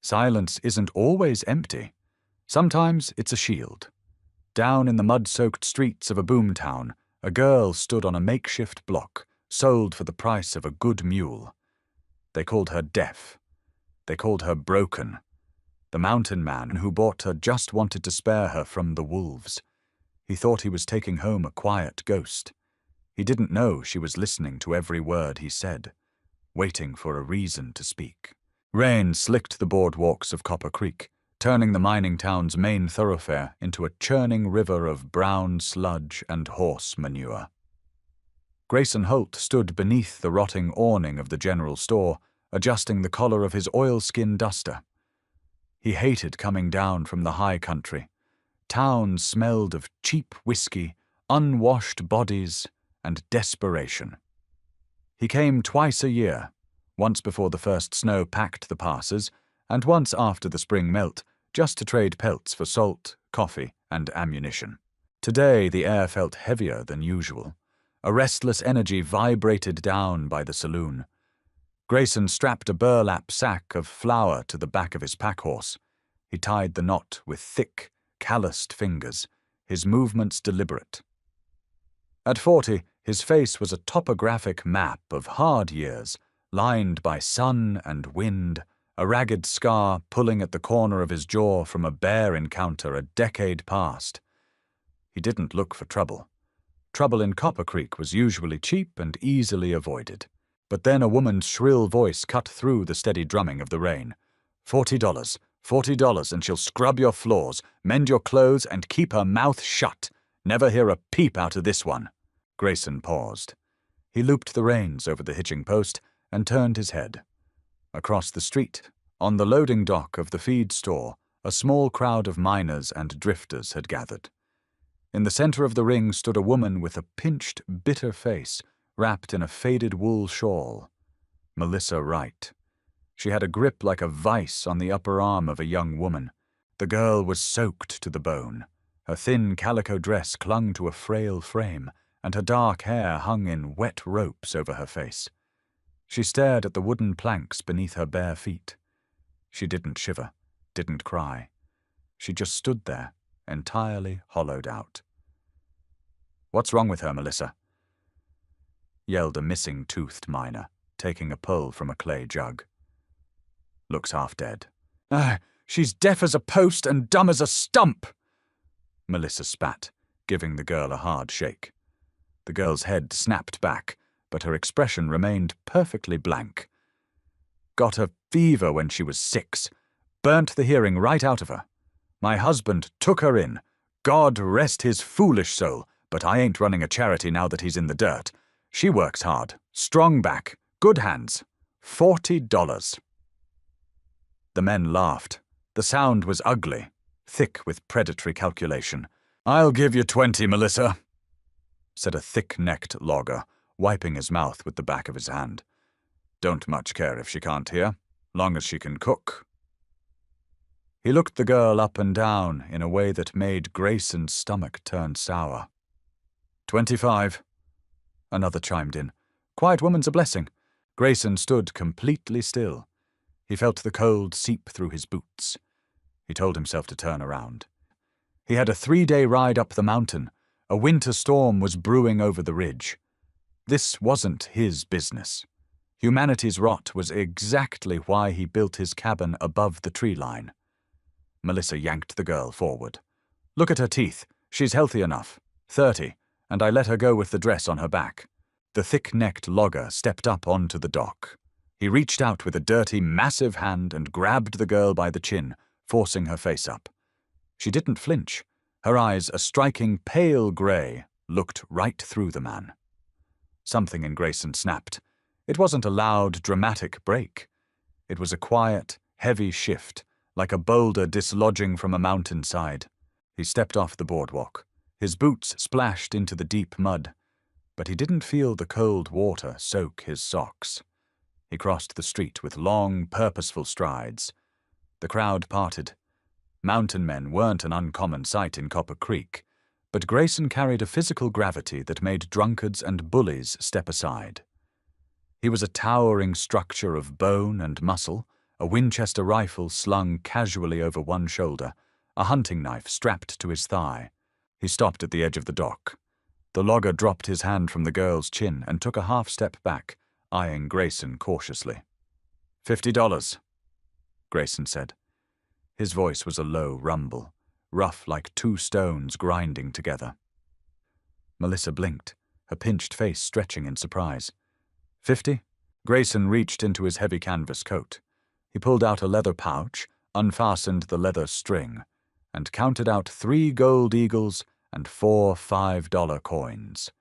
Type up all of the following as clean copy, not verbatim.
Silence isn't always empty. Sometimes it's a shield. Down in the mud-soaked streets of a boomtown, a girl stood on a makeshift block, sold for the price of a good mule. They called her deaf. They called her broken. The mountain man who bought her just wanted to spare her from the wolves. He thought he was taking home a quiet ghost. He didn't know she was listening to every word he said, waiting for a reason to speak. Rain slicked the boardwalks of Copper Creek, turning the mining town's main thoroughfare into a churning river of brown sludge and horse manure. Grayson Holt stood beneath the rotting awning of the general store, adjusting the collar of his oilskin duster. He hated coming down from the high country. Town smelled of cheap whiskey, unwashed bodies, and desperation. He came twice a year, once before the first snow packed the passes, and once after the spring melt, just to trade pelts for salt, coffee, and ammunition. Today the air felt heavier than usual. A restless energy vibrated down by the saloon. Grayson strapped a burlap sack of flour to the back of his packhorse. He tied the knot with thick, calloused fingers, his movements deliberate. At 40, his face was a topographic map of hard years, lined by sun and wind, a ragged scar pulling at the corner of his jaw from a bear encounter a decade past. He didn't look for trouble. Trouble in Copper Creek was usually cheap and easily avoided. But then a woman's shrill voice cut through the steady drumming of the rain. $40, $40, and she'll scrub your floors, mend your clothes, and keep her mouth shut. Never hear a peep out of this one. Grayson paused. He looped the reins over the hitching post and turned his head. Across the street, on the loading dock of the feed store, a small crowd of miners and drifters had gathered. In the center of the ring stood a woman with a pinched, bitter face, wrapped in a faded wool shawl. Melissa Wright. She had a grip like a vice on the upper arm of a young woman. The girl was soaked to the bone. Her thin calico dress clung to a frail frame, and her dark hair hung in wet ropes over her face. She stared at the wooden planks beneath her bare feet. She didn't shiver, didn't cry. She just stood there, entirely hollowed out. "What's wrong with her, Melissa?" yelled a missing-toothed miner, taking a pull from a clay jug. "Looks half dead." She's deaf as a post and dumb as a stump," Melissa spat, giving the girl a hard shake. The girl's head snapped back, but her expression remained perfectly blank. "Got a fever when she was 6. Burnt the hearing right out of her. My husband took her in. God rest his foolish soul, but I ain't running a charity now that he's in the dirt. She works hard, strong back, good hands. $40. The men laughed. The sound was ugly, thick with predatory calculation. "I'll give you 20, Melissa," said a thick-necked logger, wiping his mouth with the back of his hand. "Don't much care if she can't hear, long as she can cook." He looked the girl up and down in a way that made Grayson's stomach turn sour. 25. Another chimed in. "Quiet woman's a blessing." Grayson stood completely still. He felt the cold seep through his boots. He told himself to turn around. He had a 3-day ride up the mountain. A winter storm was brewing over the ridge. This wasn't his business. Humanity's rot was exactly why he built his cabin above the tree line. Melissa yanked the girl forward. "Look at her teeth. She's healthy enough. 30, and I let her go with the dress on her back." The thick-necked logger stepped up onto the dock. He reached out with a dirty, massive hand and grabbed the girl by the chin, forcing her face up. She didn't flinch. Her eyes, a striking pale gray, looked right through the man. Something in Grayson snapped. It wasn't a loud, dramatic break. It was a quiet, heavy shift, like a boulder dislodging from a mountainside. He stepped off the boardwalk. His boots splashed into the deep mud, but he didn't feel the cold water soak his socks. He crossed the street with long, purposeful strides. The crowd parted. Mountain men weren't an uncommon sight in Copper Creek, but Grayson carried a physical gravity that made drunkards and bullies step aside. He was a towering structure of bone and muscle, a Winchester rifle slung casually over one shoulder, a hunting knife strapped to his thigh. He stopped at the edge of the dock. The logger dropped his hand from the girl's chin and took a half-step back, eyeing Grayson cautiously. $50, Grayson said. His voice was a low rumble, rough like two stones grinding together. Melissa blinked, her pinched face stretching in surprise. 50? Grayson reached into his heavy canvas coat. He pulled out a leather pouch, unfastened the leather string, and counted out 3 gold eagles and 4 $5 coins.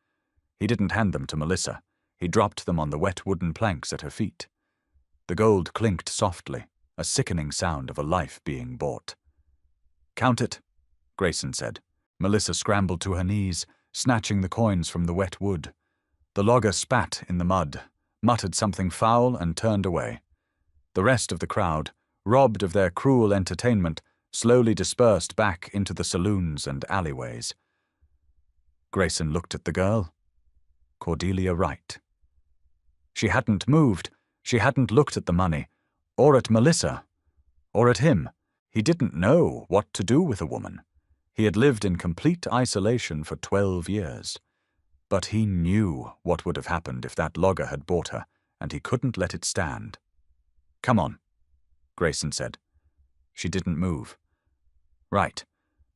He didn't hand them to Melissa. He dropped them on the wet wooden planks at her feet. The gold clinked softly, a sickening sound of a life being bought. "Count it," Grayson said. Melissa scrambled to her knees, snatching the coins from the wet wood. The logger spat in the mud, muttered something foul, and turned away. The rest of the crowd, robbed of their cruel entertainment, slowly dispersed back into the saloons and alleyways. Grayson looked at the girl. Cordelia Wright. She hadn't moved. She hadn't looked at the money, or at Melissa, or at him. He didn't know what to do with a woman. He had lived in complete isolation for 12 years. But he knew what would have happened if that logger had bought her, and he couldn't let it stand. "Come on," Grayson said. She didn't move. Right.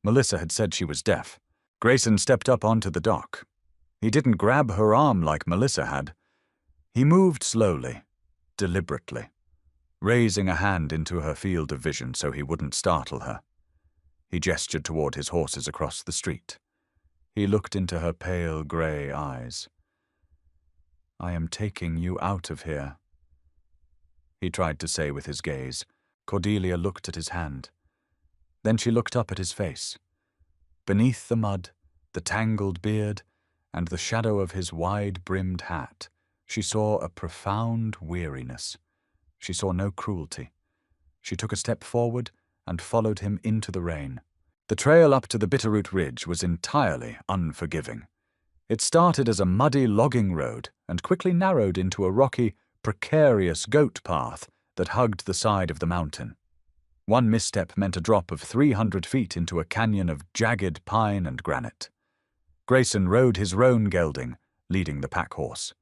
Melissa had said she was deaf. Grayson stepped up onto the dock. He didn't grab her arm like Melissa had. He moved slowly, deliberately, raising a hand into her field of vision so he wouldn't startle her. He gestured toward his horses across the street. He looked into her pale gray eyes. "I am taking you out of here," he tried to say with his gaze. Cordelia looked at his hand. Then she looked up at his face. Beneath the mud, the tangled beard, and the shadow of his wide-brimmed hat, she saw a profound weariness. She saw no cruelty. She took a step forward and followed him into the rain. The trail up to the Bitterroot Ridge was entirely unforgiving. It started as a muddy logging road and quickly narrowed into a rocky, precarious goat path that hugged the side of the mountain. One misstep meant a drop of 300 feet into a canyon of jagged pine and granite. Grayson rode his roan gelding, leading the pack horse.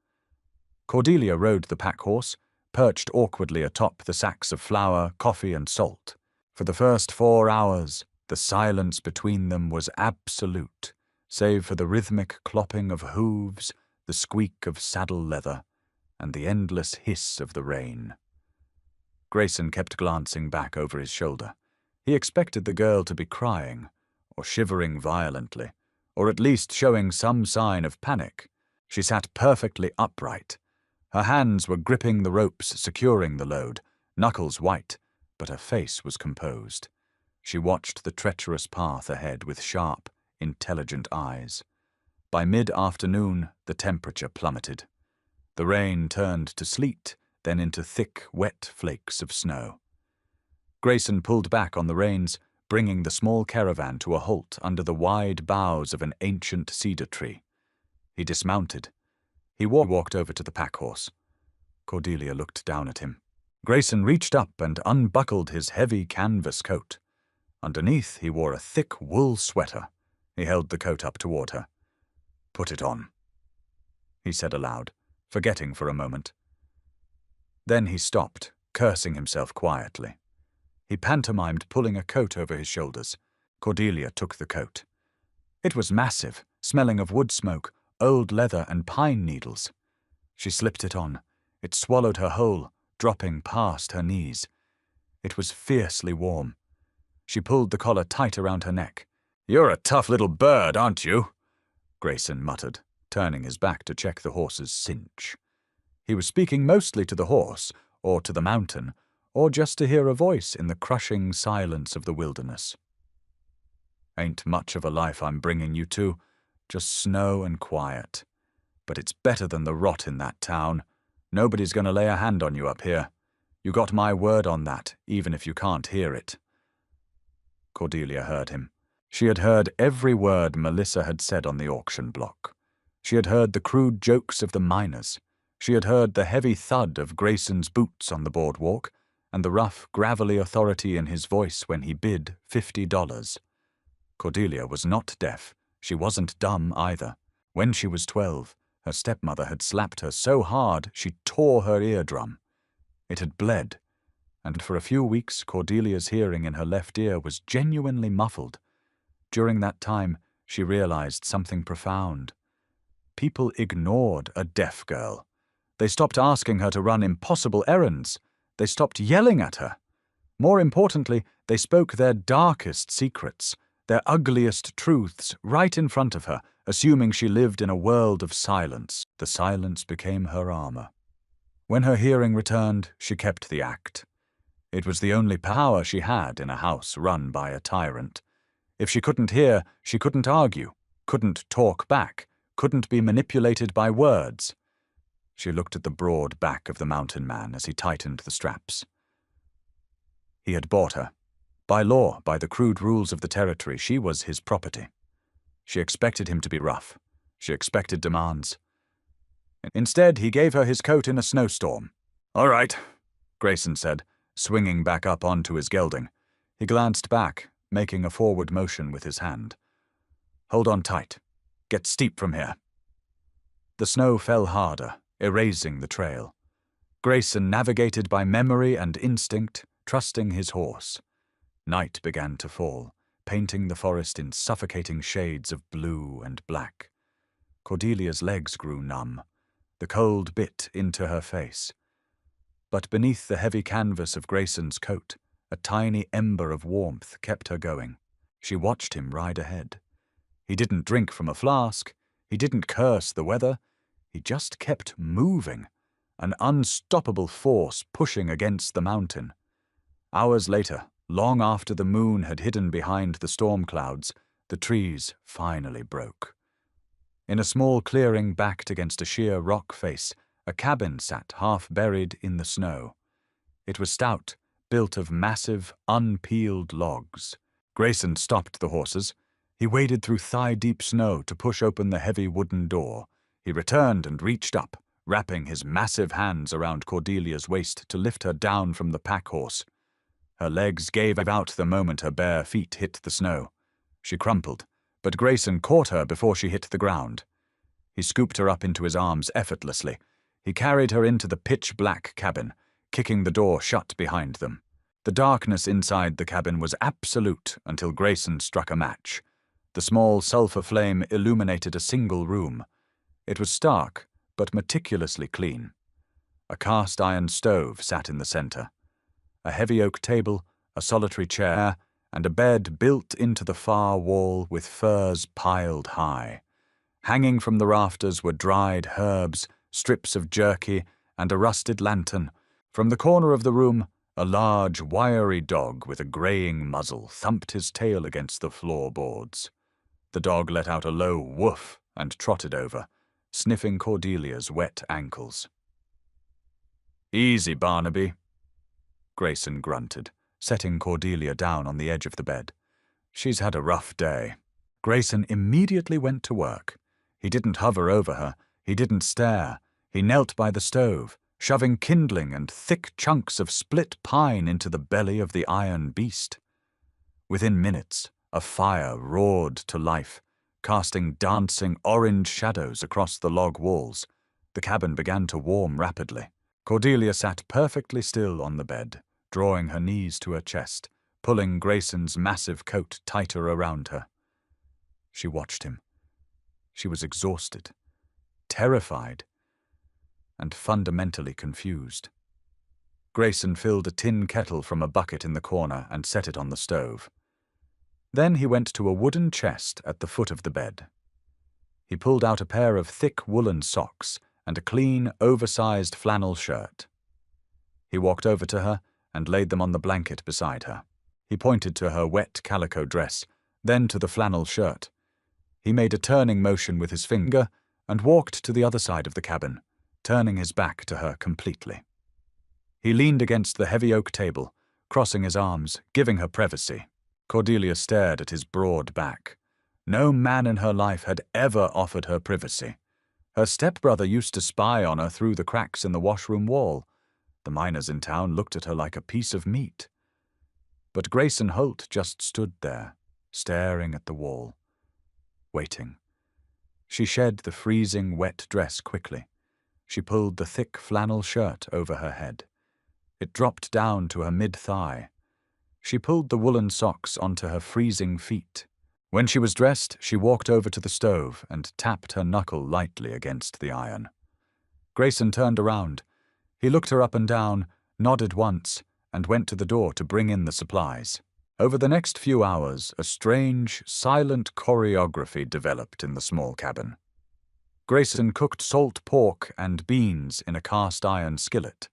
Cordelia rode the pack horse, perched awkwardly atop the sacks of flour, coffee, and salt. For the first 4 hours, the silence between them was absolute, save for the rhythmic clopping of hooves, the squeak of saddle leather, and the endless hiss of the rain. Grayson kept glancing back over his shoulder. He expected the girl to be crying, or shivering violently, or at least showing some sign of panic. She sat perfectly upright. Her hands were gripping the ropes securing the load, knuckles white, but her face was composed. She watched the treacherous path ahead with sharp, intelligent eyes. By mid-afternoon, the temperature plummeted. The rain turned to sleet, then into thick, wet flakes of snow. Grayson pulled back on the reins, bringing the small caravan to a halt under the wide boughs of an ancient cedar tree. He dismounted. He walked over to the pack horse. Cordelia looked down at him. Grayson reached up and unbuckled his heavy canvas coat. Underneath, he wore a thick wool sweater. He held the coat up toward her. "Put it on," he said aloud, forgetting for a moment. Then he stopped, cursing himself quietly. He pantomimed pulling a coat over his shoulders. Cordelia took the coat. It was massive, smelling of wood smoke, old leather, and pine needles. She slipped it on. It swallowed her whole, dropping past her knees. It was fiercely warm. She pulled the collar tight around her neck. "You're a tough little bird, aren't you?" Grayson muttered, turning his back to check the horse's cinch. He was speaking mostly to the horse, or to the mountain, or just to hear a voice in the crushing silence of the wilderness. "Ain't much of a life I'm bringing you to, just snow and quiet. But it's better than the rot in that town. Nobody's going to lay a hand on you up here. You got my word on that, even if you can't hear it." Cordelia heard him. She had heard every word Melissa had said on the auction block. She had heard the crude jokes of the miners. She had heard the heavy thud of Grayson's boots on the boardwalk, and the rough, gravelly authority in his voice when he bid $50. Cordelia was not deaf. She wasn't dumb either. When she was 12, her stepmother had slapped her so hard she tore her eardrum. It had bled, and for a few weeks Cordelia's hearing in her left ear was genuinely muffled. During that time, she realized something profound. People ignored a deaf girl. They stopped asking her to run impossible errands. They stopped yelling at her. More importantly, they spoke their darkest secrets, their ugliest truths, right in front of her, assuming she lived in a world of silence. The silence became her armor. When her hearing returned, she kept the act. It was the only power she had in a house run by a tyrant. If she couldn't hear, she couldn't argue, couldn't talk back, couldn't be manipulated by words. She looked at the broad back of the mountain man as he tightened the straps. He had bought her. By law, by the crude rules of the territory, she was his property. She expected him to be rough. She expected demands. Instead, he gave her his coat in a snowstorm. "All right," Grayson said, swinging back up onto his gelding. He glanced back, making a forward motion with his hand. "Hold on tight. Get steep from here." The snow fell harder, erasing the trail. Grayson navigated by memory and instinct, trusting his horse. Night began to fall, painting the forest in suffocating shades of blue and black. Cordelia's legs grew numb. The cold bit into her face. But beneath the heavy canvas of Grayson's coat, a tiny ember of warmth kept her going. She watched him ride ahead. He didn't drink from a flask. He didn't curse the weather. He just kept moving, an unstoppable force pushing against the mountain. Hours later, long after the moon had hidden behind the storm clouds, the trees finally broke. In a small clearing backed against a sheer rock face, a cabin sat half buried in the snow. It was stout, built of massive, unpeeled logs. Grayson stopped the horses. He waded through thigh-deep snow to push open the heavy wooden door. He returned and reached up, wrapping his massive hands around Cordelia's waist to lift her down from the pack horse. Her legs gave out the moment her bare feet hit the snow. She crumpled, but Grayson caught her before she hit the ground. He scooped her up into his arms effortlessly. He carried her into the pitch-black cabin, kicking the door shut behind them. The darkness inside the cabin was absolute until Grayson struck a match. The small sulfur flame illuminated a single room. It was stark, but meticulously clean. A cast-iron stove sat in the center. A heavy oak table, a solitary chair, and a bed built into the far wall with furs piled high. Hanging from the rafters were dried herbs, strips of jerky, and a rusted lantern. From the corner of the room, a large, wiry dog with a graying muzzle thumped his tail against the floorboards. The dog let out a low woof and trotted over, sniffing Cordelia's wet ankles. "Easy, Barnaby," Grayson grunted, setting Cordelia down on the edge of the bed. "She's had a rough day." Grayson immediately went to work. He didn't hover over her. He didn't stare. He knelt by the stove, shoving kindling and thick chunks of split pine into the belly of the iron beast. Within minutes, a fire roared to life, casting dancing orange shadows across the log walls. The cabin began to warm rapidly. Cordelia sat perfectly still on the bed, drawing her knees to her chest, pulling Grayson's massive coat tighter around her. She watched him. She was exhausted, terrified, and fundamentally confused. Grayson filled a tin kettle from a bucket in the corner and set it on the stove. Then he went to a wooden chest at the foot of the bed. He pulled out a pair of thick woolen socks and a clean, oversized flannel shirt. He walked over to her and laid them on the blanket beside her. He pointed to her wet calico dress, then to the flannel shirt. He made a turning motion with his finger and walked to the other side of the cabin, turning his back to her completely. He leaned against the heavy oak table, crossing his arms, giving her privacy. Cordelia stared at his broad back. No man in her life had ever offered her privacy. Her stepbrother used to spy on her through the cracks in the washroom wall. The miners in town looked at her like a piece of meat. But Grayson Holt just stood there, staring at the wall, waiting. She shed the freezing, wet dress quickly. She pulled the thick flannel shirt over her head. It dropped down to her mid-thigh. She pulled the woolen socks onto her freezing feet. When she was dressed, she walked over to the stove and tapped her knuckle lightly against the iron. Grayson turned around. He looked her up and down, nodded once, and went to the door to bring in the supplies. Over the next few hours, a strange, silent choreography developed in the small cabin. Grayson cooked salt pork and beans in a cast-iron skillet.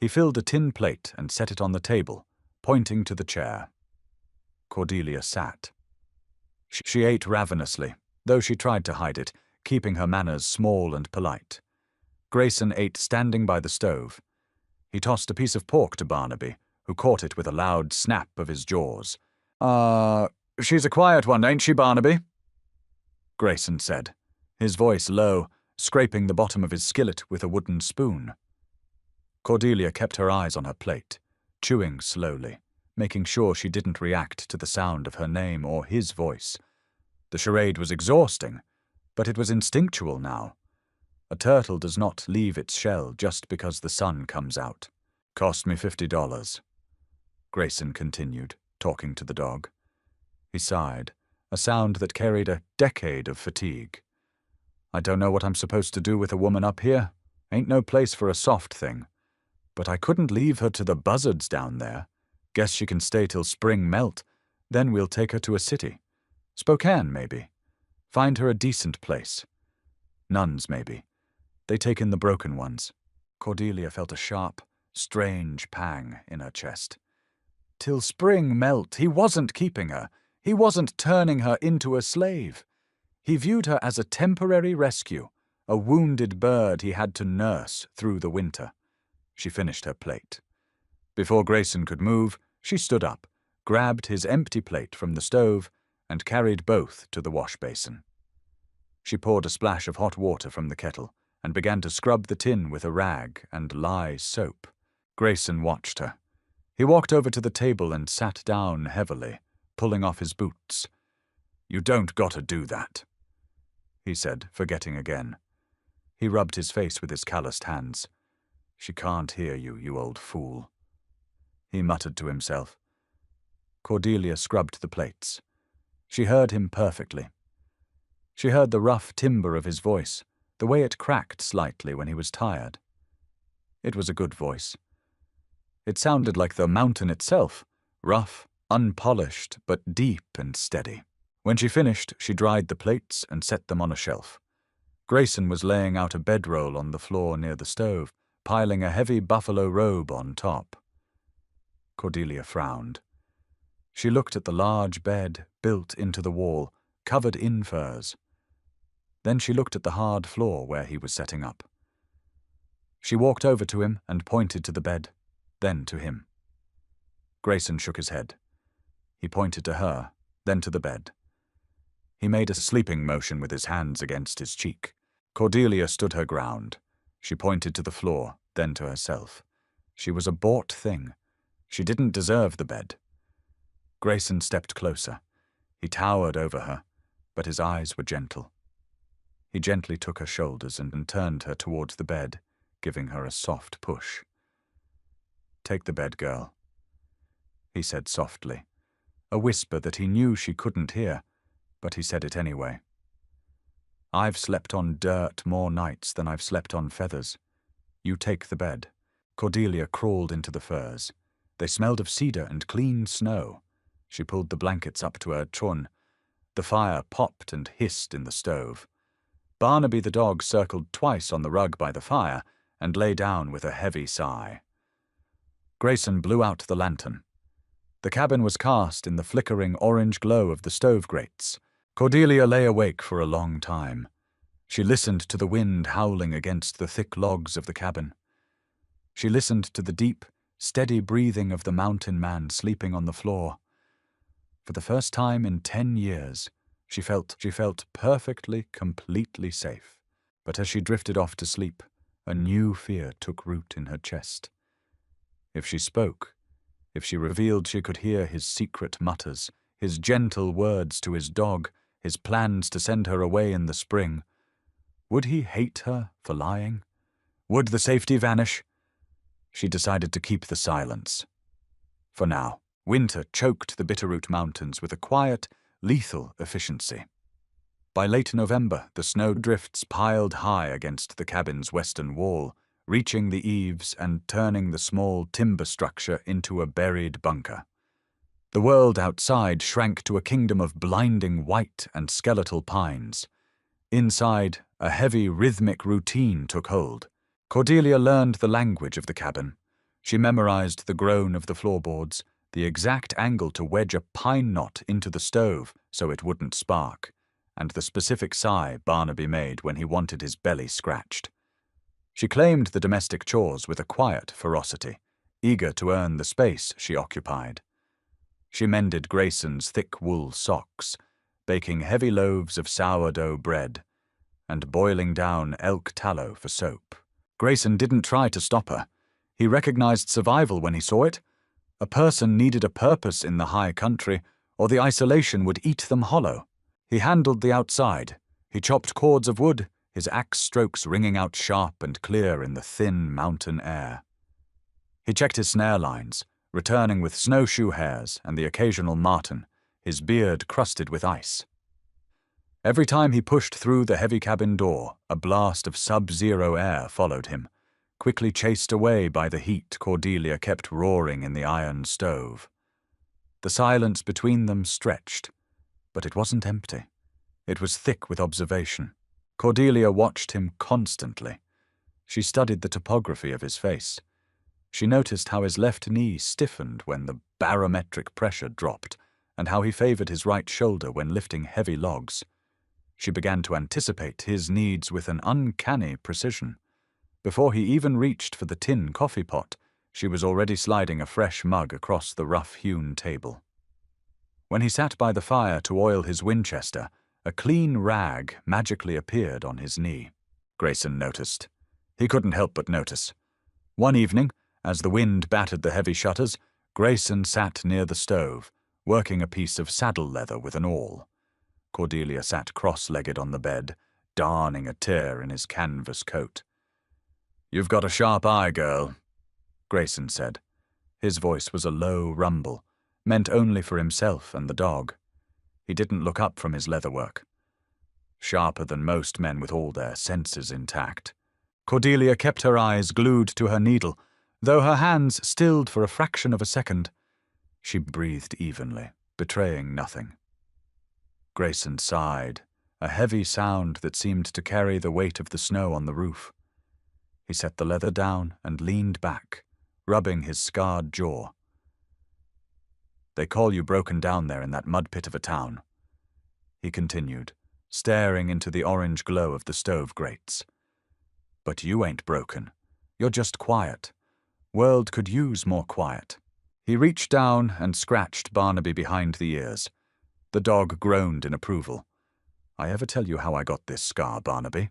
He filled a tin plate and set it on the table, pointing to the chair. Cordelia sat. She ate ravenously, though she tried to hide it, keeping her manners small and polite. Grayson ate standing by the stove. He tossed a piece of pork to Barnaby, who caught it with a loud snap of his jaws. She's a quiet one, ain't she, Barnaby?" Grayson said, his voice low, scraping the bottom of his skillet with a wooden spoon. Cordelia kept her eyes on her plate, chewing slowly, making sure she didn't react to the sound of her name or his voice. The charade was exhausting, but it was instinctual now. A turtle does not leave its shell just because the sun comes out. "Cost me $50. Grayson continued, talking to the dog. He sighed, a sound that carried a decade of fatigue. "I don't know what I'm supposed to do with a woman up here. Ain't no place for a soft thing. But I couldn't leave her to the buzzards down there. Guess she can stay till spring melt. Then we'll take her to a city. Spokane, maybe. Find her a decent place. Nuns, maybe. They take in the broken ones." Cordelia felt a sharp, strange pang in her chest. Till spring melt, he wasn't keeping her. He wasn't turning her into a slave. He viewed her as a temporary rescue, a wounded bird he had to nurse through the winter. She finished her plate. Before Grayson could move, she stood up, grabbed his empty plate from the stove, and carried both to the wash basin. She poured a splash of hot water from the kettle and began to scrub the tin with a rag and lye soap. Grayson watched her. He walked over to the table and sat down heavily, pulling off his boots. "You don't gotta do that," he said, forgetting again. He rubbed his face with his calloused hands. "She can't hear you, you old fool," he muttered to himself. Cordelia scrubbed the plates. She heard him perfectly. She heard the rough timbre of his voice, the way it cracked slightly when he was tired. It was a good voice. It sounded like the mountain itself, rough, unpolished, but deep and steady. When she finished, she dried the plates and set them on a shelf. Grayson was laying out a bedroll on the floor near the stove, piling a heavy buffalo robe on top. Cordelia frowned. She looked at the large bed built into the wall, covered in furs. Then she looked at the hard floor where he was setting up. She walked over to him and pointed to the bed, then to him. Grayson shook his head. He pointed to her, then to the bed. He made a sleeping motion with his hands against his cheek. Cordelia stood her ground. She pointed to the floor, then to herself. She was a bought thing. She didn't deserve the bed. Grayson stepped closer. He towered over her, but his eyes were gentle. He gently took her shoulders and turned her towards the bed, giving her a soft push. "Take the bed, girl," he said softly, a whisper that he knew she couldn't hear, but he said it anyway. "I've slept on dirt more nights than I've slept on feathers. You take the bed." Cordelia crawled into the furs. They smelled of cedar and clean snow. She pulled the blankets up to her chun. The fire popped and hissed in the stove. Barnaby the dog circled twice on the rug by the fire and lay down with a heavy sigh. Grayson blew out the lantern. The cabin was cast in the flickering orange glow of the stove grates. Cordelia lay awake for a long time. She listened to the wind howling against the thick logs of the cabin. She listened to the deep, steady breathing of the mountain man sleeping on the floor. For the first time in 10 years, she felt perfectly, completely safe. But as she drifted off to sleep, a new fear took root in her chest. If she spoke, if she revealed she could hear his secret mutters, his gentle words to his dog, his plans to send her away in the spring, would he hate her for lying? Would the safety vanish? She decided to keep the silence. For now, winter choked the Bitterroot Mountains with a quiet, lethal efficiency. By late November, the snowdrifts piled high against the cabin's western wall, reaching the eaves and turning the small timber structure into a buried bunker. The world outside shrank to a kingdom of blinding white and skeletal pines. Inside, a heavy rhythmic routine took hold. Cordelia learned the language of the cabin. She memorized the groan of the floorboards, the exact angle to wedge a pine knot into the stove so it wouldn't spark, and the specific sigh Barnaby made when he wanted his belly scratched. She claimed the domestic chores with a quiet ferocity, eager to earn the space she occupied. She mended Grayson's thick wool socks, baking heavy loaves of sourdough bread, and boiling down elk tallow for soap. Grayson didn't try to stop her. He recognized survival when he saw it. A person needed a purpose in the high country, or the isolation would eat them hollow. He handled the outside. He chopped cords of wood, his axe strokes ringing out sharp and clear in the thin mountain air. He checked his snare lines, returning with snowshoe hairs and the occasional marten, his beard crusted with ice. Every time he pushed through the heavy cabin door, a blast of sub-zero air followed him, quickly chased away by the heat Cordelia kept roaring in the iron stove. The silence between them stretched, but it wasn't empty. It was thick with observation. Cordelia watched him constantly. She studied the topography of his face. She noticed how his left knee stiffened when the barometric pressure dropped, and how he favored his right shoulder when lifting heavy logs. She began to anticipate his needs with an uncanny precision. Before he even reached for the tin coffee pot, she was already sliding a fresh mug across the rough-hewn table. When he sat by the fire to oil his Winchester, a clean rag magically appeared on his knee. Grayson noticed. He couldn't help but notice. One evening, as the wind battered the heavy shutters, Grayson sat near the stove, working a piece of saddle leather with an awl. Cordelia sat cross-legged on the bed, darning a tear in his canvas coat. "You've got a sharp eye, girl," Grayson said. His voice was a low rumble, meant only for himself and the dog. He didn't look up from his leatherwork. Sharper than most men with all their senses intact. Cordelia kept her eyes glued to her needle, though her hands stilled for a fraction of a second. She breathed evenly, betraying nothing. Grayson sighed, a heavy sound that seemed to carry the weight of the snow on the roof. He set the leather down and leaned back, rubbing his scarred jaw. "They call you broken down there in that mud pit of a town," he continued, staring into the orange glow of the stove grates. "But you ain't broken. You're just quiet. World could use more quiet." He reached down and scratched Barnaby behind the ears. The dog groaned in approval. "I ever tell you how I got this scar, Barnaby?"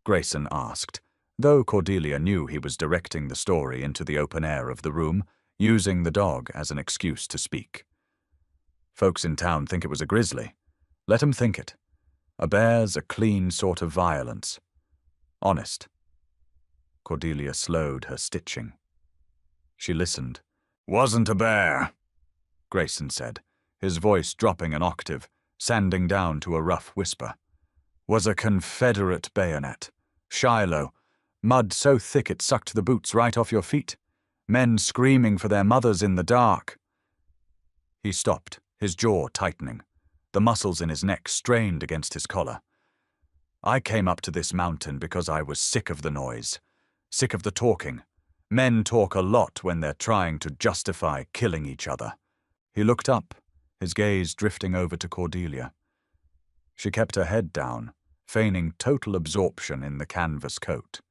Grayson asked, though Cordelia knew he was directing the story into the open air of the room, using the dog as an excuse to speak. "Folks in town think it was a grizzly. Let 'em think it. A bear's a clean sort of violence. Honest." Cordelia slowed her stitching. She listened. "Wasn't a bear," Grayson said, his voice dropping an octave, sanding down to a rough whisper. "Was a Confederate bayonet. Shiloh. Mud so thick it sucked the boots right off your feet. Men screaming for their mothers in the dark." He stopped, his jaw tightening. The muscles in his neck strained against his collar. "I came up to this mountain because I was sick of the noise, sick of the talking. Men talk a lot when they're trying to justify killing each other." He looked up, his gaze drifting over to Cordelia. She kept her head down, feigning total absorption in the canvas coat.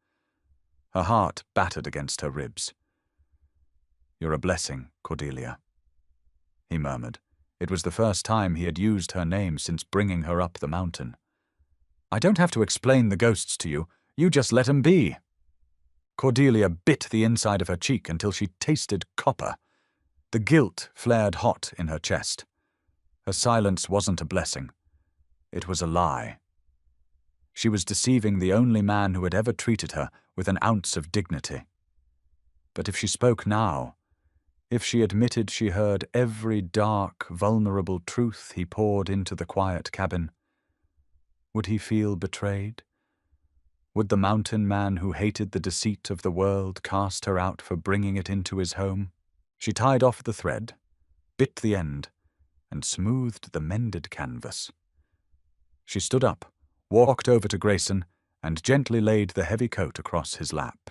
Her heart battered against her ribs. "You're a blessing, Cordelia," he murmured. It was the first time he had used her name since bringing her up the mountain. "I don't have to explain the ghosts to you. You just let 'em be." Cordelia bit the inside of her cheek until she tasted copper. The guilt flared hot in her chest. Her silence wasn't a blessing. It was a lie. She was deceiving the only man who had ever treated her with an ounce of dignity. But if she spoke now, if she admitted she heard every dark, vulnerable truth he poured into the quiet cabin, would he feel betrayed? Would the mountain man who hated the deceit of the world cast her out for bringing it into his home? She tied off the thread, bit the end, and smoothed the mended canvas. She stood up, walked over to Grayson, and gently laid the heavy coat across his lap.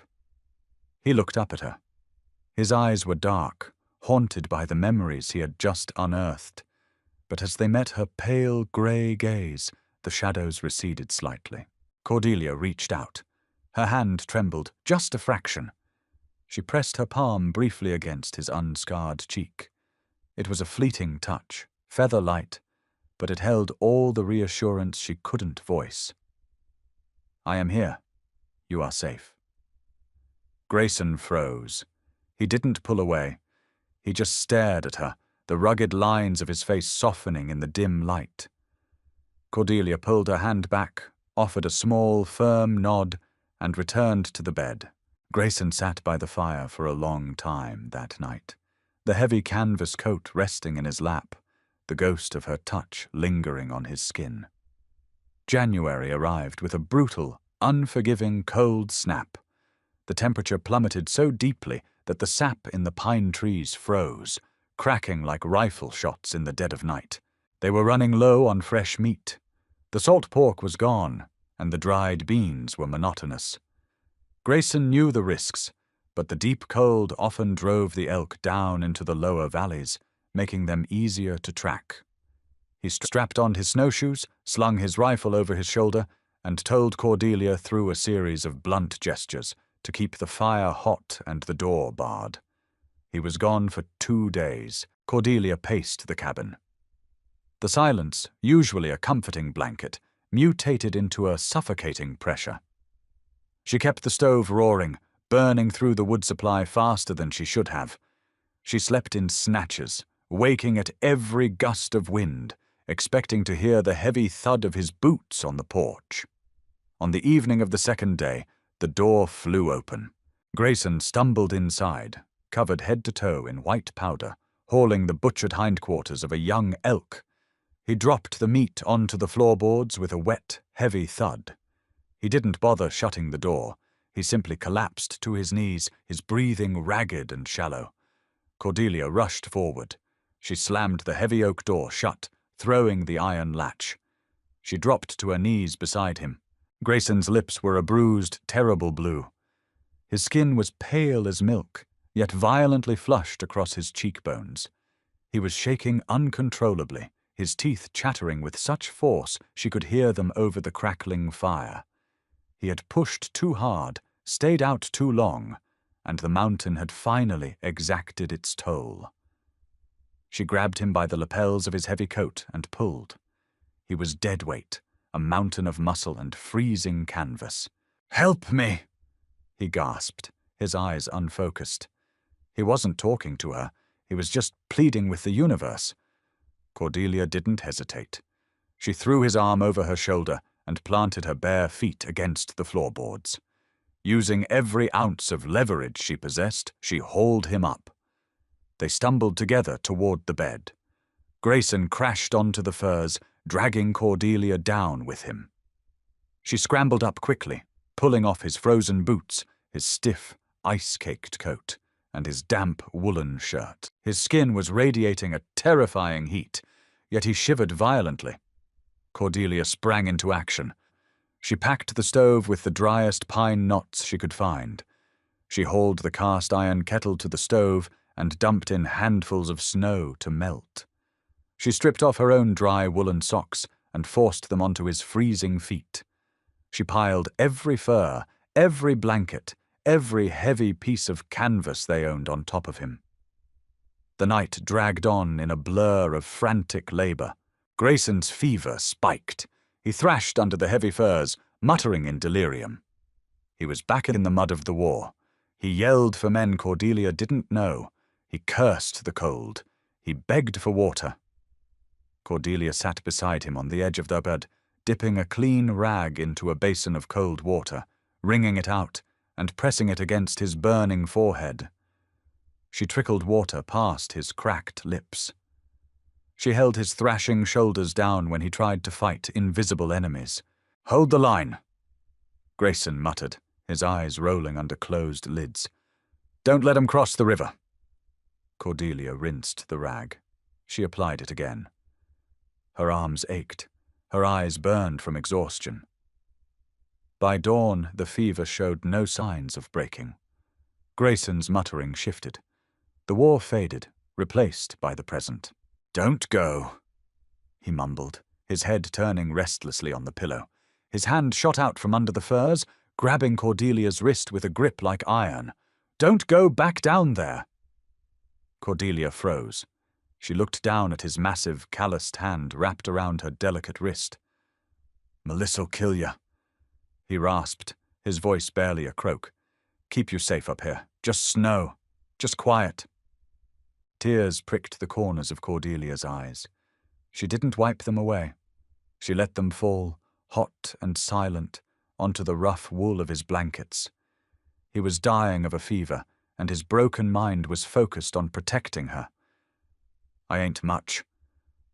He looked up at her. His eyes were dark, haunted by the memories he had just unearthed, but as they met her pale grey gaze, the shadows receded slightly. Cordelia reached out. Her hand trembled, just a fraction. She pressed her palm briefly against his unscarred cheek. It was a fleeting touch, feather-light, but it held all the reassurance she couldn't voice. "I am here. You are safe." Grayson froze. He didn't pull away. He just stared at her, the rugged lines of his face softening in the dim light. Cordelia pulled her hand back, offered a small, firm nod, and returned to the bed. Grayson sat by the fire for a long time that night, the heavy canvas coat resting in his lap, the ghost of her touch lingering on his skin. January arrived with a brutal, unforgiving cold snap. The temperature plummeted so deeply that the sap in the pine trees froze, cracking like rifle shots in the dead of night. They were running low on fresh meat. The salt pork was gone, and the dried beans were monotonous. Grayson knew the risks, but the deep cold often drove the elk down into the lower valleys, making them easier to track. He strapped on his snowshoes, slung his rifle over his shoulder, and told Cordelia through a series of blunt gestures to keep the fire hot and the door barred. He was gone for 2 days. Cordelia paced the cabin. The silence, usually a comforting blanket, mutated into a suffocating pressure. She kept the stove roaring, burning through the wood supply faster than she should have. She slept in snatches, waking at every gust of wind, expecting to hear the heavy thud of his boots on the porch. On the evening of the second day, the door flew open. Grayson stumbled inside, covered head to toe in white powder, hauling the butchered hindquarters of a young elk. He dropped the meat onto the floorboards with a wet, heavy thud. He didn't bother shutting the door. He simply collapsed to his knees, his breathing ragged and shallow. Cordelia rushed forward. She slammed the heavy oak door shut, throwing the iron latch. She dropped to her knees beside him. Grayson's lips were a bruised, terrible blue. His skin was pale as milk, yet violently flushed across his cheekbones. He was shaking uncontrollably, his teeth chattering with such force she could hear them over the crackling fire. He had pushed too hard, stayed out too long, and the mountain had finally exacted its toll. She grabbed him by the lapels of his heavy coat and pulled. He was dead weight, a mountain of muscle and freezing canvas. "Help me!" he gasped, his eyes unfocused. He wasn't talking to her. He was just pleading with the universe. Cordelia didn't hesitate. She threw his arm over her shoulder and planted her bare feet against the floorboards. Using every ounce of leverage she possessed, she hauled him up. They stumbled together toward the bed. Grayson crashed onto the furs, dragging Cordelia down with him. She scrambled up quickly, pulling off his frozen boots, his stiff, ice-caked coat, and his damp woolen shirt. His skin was radiating a terrifying heat, yet he shivered violently. Cordelia sprang into action. She packed the stove with the driest pine knots she could find. She hauled the cast-iron kettle to the stove and dumped in handfuls of snow to melt. She stripped off her own dry woolen socks and forced them onto his freezing feet. She piled every fur, every blanket, every heavy piece of canvas they owned on top of him. The night dragged on in a blur of frantic labor. Grayson's fever spiked. He thrashed under the heavy furs, muttering in delirium. He was back in the mud of the war. He yelled for men Cordelia didn't know. He cursed the cold. He begged for water. Cordelia sat beside him on the edge of the bed, dipping a clean rag into a basin of cold water, wringing it out, and pressing it against his burning forehead. She trickled water past his cracked lips. She held his thrashing shoulders down when he tried to fight invisible enemies. "Hold the line," Grayson muttered, his eyes rolling under closed lids. "Don't let 'em cross the river." Cordelia rinsed the rag. She applied it again. Her arms ached. Her eyes burned from exhaustion. By dawn, the fever showed no signs of breaking. Grayson's muttering shifted. The war faded, replaced by the present. "Don't go," he mumbled, his head turning restlessly on the pillow. His hand shot out from under the furs, grabbing Cordelia's wrist with a grip like iron. "Don't go back down there." Cordelia froze. She looked down at his massive, calloused hand wrapped around her delicate wrist. "Melissa'll kill you," he rasped, his voice barely a croak. "Keep you safe up here. Just snow. Just quiet." Tears pricked the corners of Cordelia's eyes. She didn't wipe them away. She let them fall, hot and silent, onto the rough wool of his blankets. He was dying of a fever, and his broken mind was focused on protecting her. "I ain't much,"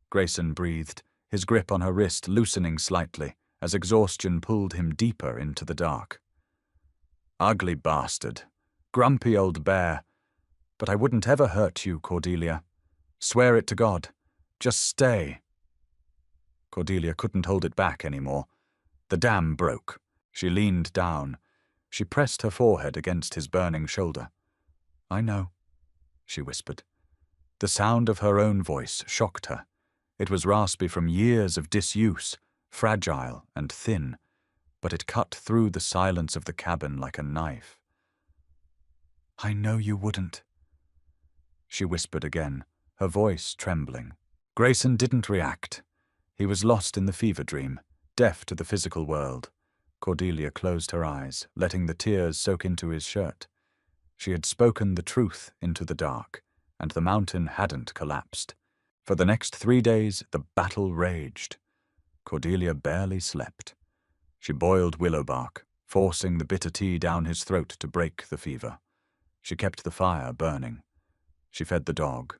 Grayson breathed, his grip on her wrist loosening slightly as exhaustion pulled him deeper into the dark. "Ugly bastard. Grumpy old bear. But I wouldn't ever hurt you, Cordelia. Swear it to God. Just stay." Cordelia couldn't hold it back anymore. The dam broke. She leaned down. She pressed her forehead against his burning shoulder. "I know," she whispered. The sound of her own voice shocked her. It was raspy from years of disuse, fragile and thin, but it cut through the silence of the cabin like a knife. "I know you wouldn't," she whispered again, her voice trembling. Grayson didn't react. He was lost in the fever dream, deaf to the physical world. Cordelia closed her eyes, letting the tears soak into his shirt. She had spoken the truth into the dark, and the mountain hadn't collapsed. For the next 3 days, the battle raged. Cordelia barely slept. She boiled willow bark, forcing the bitter tea down his throat to break the fever. She kept the fire burning. She fed the dog.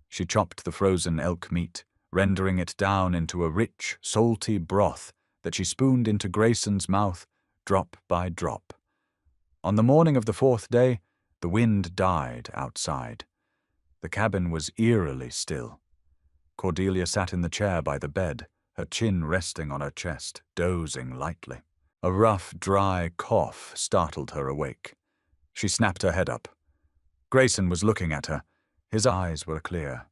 She chopped the frozen elk meat, rendering it down into a rich, salty broth that she spooned into Grayson's mouth, drop by drop. On the morning of the 4th day, the wind died outside. The cabin was eerily still. Cordelia sat in the chair by the bed, her chin resting on her chest, dozing lightly. A rough, dry cough startled her awake. She snapped her head up. Grayson was looking at her. His eyes were clear.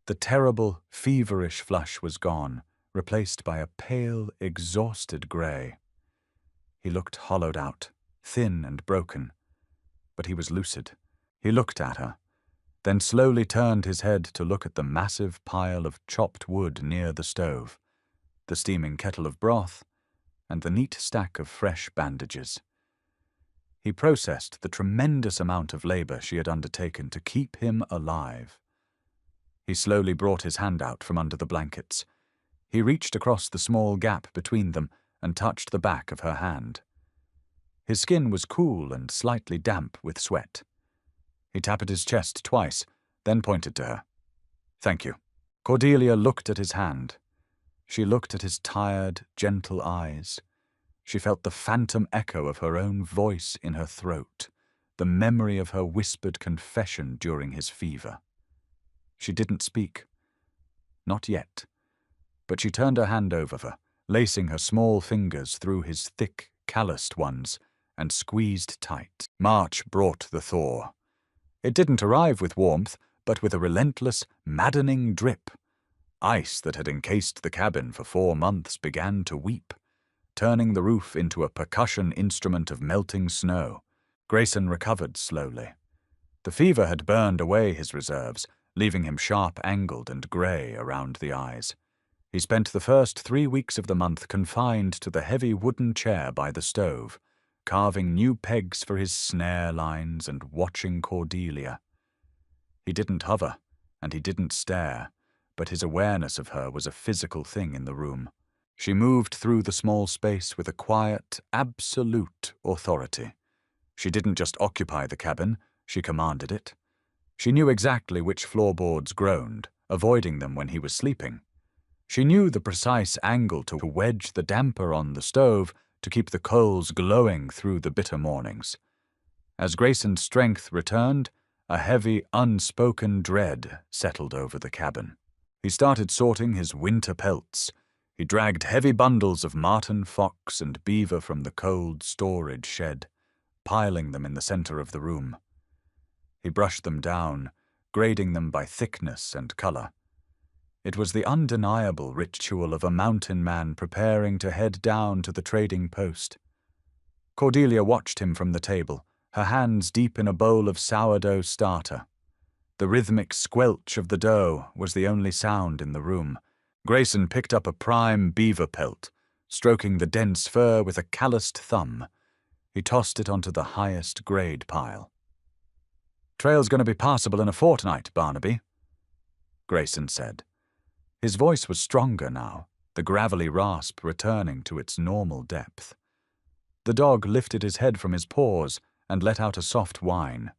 The terrible, feverish flush was gone, replaced by a pale, exhausted gray. He looked hollowed out, thin and broken, but he was lucid. He looked at her, then slowly turned his head to look at the massive pile of chopped wood near the stove, the steaming kettle of broth, and the neat stack of fresh bandages. He processed the tremendous amount of labor she had undertaken to keep him alive. He slowly brought his hand out from under the blankets. He reached across the small gap between them and touched the back of her hand. His skin was cool and slightly damp with sweat. He tapped his chest twice, then pointed to her. "Thank you." Cordelia looked at his hand. She looked at his tired, gentle eyes. She felt the phantom echo of her own voice in her throat, the memory of her whispered confession during his fever. She didn't speak. Not yet. But she turned her hand over her, lacing her small fingers through his thick, calloused ones, and squeezed tight. March brought the thaw. It didn't arrive with warmth, but with a relentless, maddening drip. Ice that had encased the cabin for 4 months began to weep, turning the roof into a percussion instrument of melting snow. Grayson recovered slowly. The fever had burned away his reserves, leaving him sharp-angled and grey around the eyes. He spent the first 3 weeks of the month confined to the heavy wooden chair by the stove, carving new pegs for his snare lines and watching Cordelia. He didn't hover, and he didn't stare, but his awareness of her was a physical thing in the room. She moved through the small space with a quiet, absolute authority. She didn't just occupy the cabin, she commanded it. She knew exactly which floorboards groaned, avoiding them when he was sleeping. She knew the precise angle to wedge the damper on the stove to keep the coals glowing through the bitter mornings. As Grayson's strength returned, a heavy, unspoken dread settled over the cabin. He started sorting his winter pelts. He dragged heavy bundles of marten, fox, and beaver from the cold storage shed, piling them in the center of the room. He brushed them down, grading them by thickness and color. It was the undeniable ritual of a mountain man preparing to head down to the trading post. Cordelia watched him from the table, her hands deep in a bowl of sourdough starter. The rhythmic squelch of the dough was the only sound in the room. Grayson picked up a prime beaver pelt, stroking the dense fur with a calloused thumb. He tossed it onto the highest grade pile. "Trail's going to be passable in a fortnight, Barnaby," Grayson said. His voice was stronger now, the gravelly rasp returning to its normal depth. The dog lifted his head from his paws and let out a soft whine.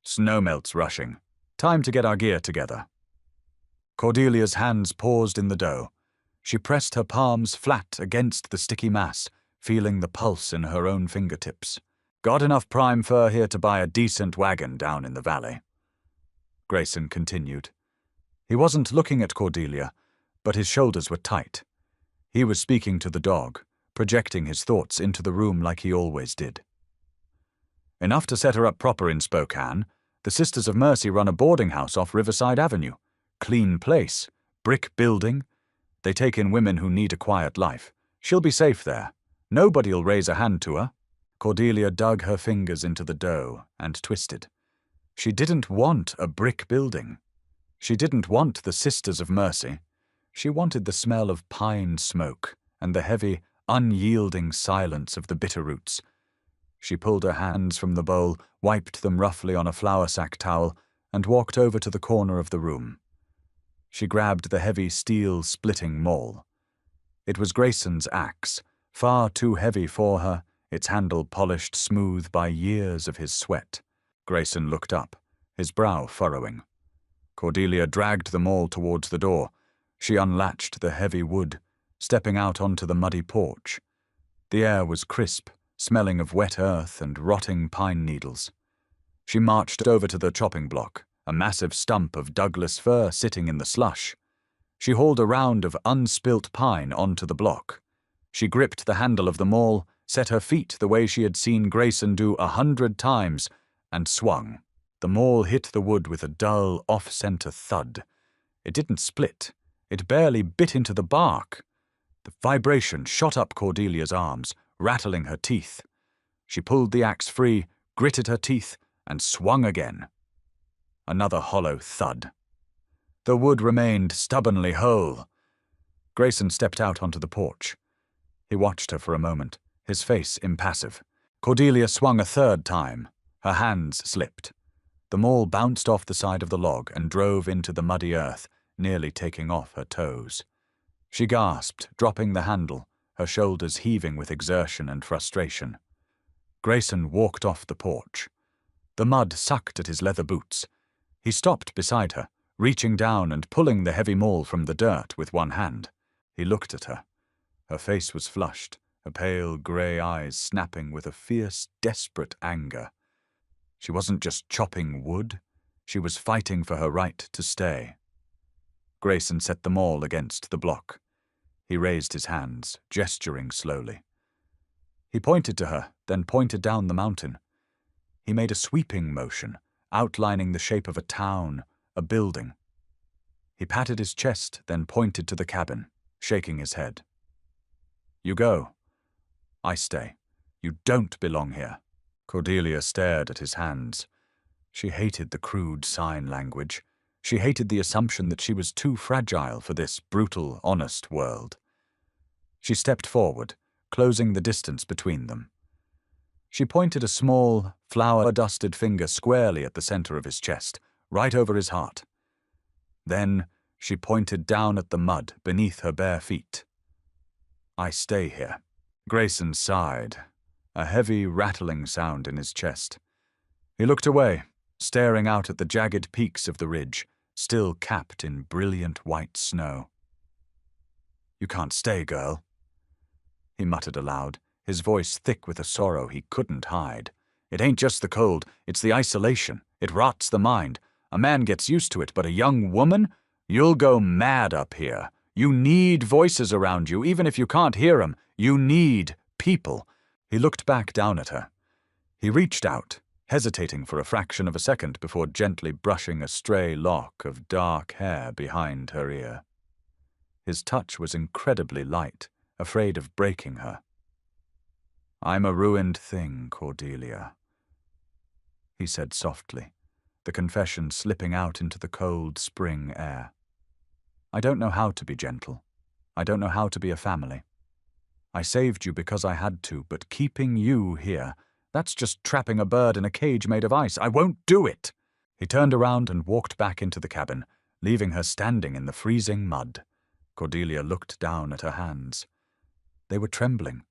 "Snowmelt's rushing. Time to get our gear together." Cordelia's hands paused in the dough. She pressed her palms flat against the sticky mass, feeling the pulse in her own fingertips. "Got enough prime fur here to buy a decent wagon down in the valley," Grayson continued. He wasn't looking at Cordelia, but his shoulders were tight. He was speaking to the dog, projecting his thoughts into the room like he always did. "Enough to set her up proper in Spokane. The Sisters of Mercy run a boarding house off Riverside Avenue. Clean place, brick building. They take in women who need a quiet life. She'll be safe there. Nobody'll raise a hand to her." Cordelia dug her fingers into the dough and twisted. She didn't want a brick building. She didn't want the Sisters of Mercy. She wanted the smell of pine smoke and the heavy, unyielding silence of the bitterroots. She pulled her hands from the bowl, wiped them roughly on a flour sack towel, and walked over to the corner of the room. She grabbed the heavy steel-splitting maul. It was Grayson's axe, far too heavy for her, its handle polished smooth by years of his sweat. Grayson looked up, his brow furrowing. Cordelia dragged the maul towards the door. She unlatched the heavy wood, stepping out onto the muddy porch. The air was crisp, smelling of wet earth and rotting pine needles. She marched over to the chopping block, a massive stump of Douglas fir sitting in the slush. She hauled a round of unspilt pine onto the block. She gripped the handle of the maul, set her feet the way she had seen Grayson do 100 times, and swung. The maul hit the wood with a dull, off-center thud. It didn't split. It barely bit into the bark. The vibration shot up Cordelia's arms, rattling her teeth. She pulled the axe free, gritted her teeth, and swung again. Another hollow thud. The wood remained stubbornly whole. Grayson stepped out onto the porch. He watched her for a moment, his face impassive. Cordelia swung a third time. Her hands slipped. The maul bounced off the side of the log and drove into the muddy earth, nearly taking off her toes. She gasped, dropping the handle, her shoulders heaving with exertion and frustration. Grayson walked off the porch. The mud sucked at his leather boots. He stopped beside her, reaching down and pulling the heavy maul from the dirt with one hand. He looked at her. Her face was flushed, her pale grey eyes snapping with a fierce, desperate anger. She wasn't just chopping wood. She was fighting for her right to stay. Grayson set the maul against the block. He raised his hands, gesturing slowly. He pointed to her, then pointed down the mountain. He made a sweeping motion, outlining the shape of a town, a building. He patted his chest, then pointed to the cabin, shaking his head. "You go. I stay. You don't belong here." Cordelia stared at his hands. She hated the crude sign language. She hated the assumption that she was too fragile for this brutal, honest world. She stepped forward, closing the distance between them. She pointed a small, flour-dusted finger squarely at the center of his chest, right over his heart. Then she pointed down at the mud beneath her bare feet. "I stay here." Grayson sighed, a heavy, rattling sound in his chest. He looked away, staring out at the jagged peaks of the ridge, still capped in brilliant white snow. "You can't stay, girl," he muttered aloud, his voice thick with a sorrow he couldn't hide. "It ain't just the cold, it's the isolation. It rots the mind. A man gets used to it, but a young woman? You'll go mad up here. You need voices around you, even if you can't hear 'em. You need people." He looked back down at her. He reached out, hesitating for a fraction of a second before gently brushing a stray lock of dark hair behind her ear. His touch was incredibly light, afraid of breaking her. "I'm a ruined thing, Cordelia," he said softly, the confession slipping out into the cold spring air. "I don't know how to be gentle. I don't know how to be a family. I saved you because I had to, but keeping you here, that's just trapping a bird in a cage made of ice. I won't do it." He turned around and walked back into the cabin, leaving her standing in the freezing mud. Cordelia looked down at her hands. They were trembling.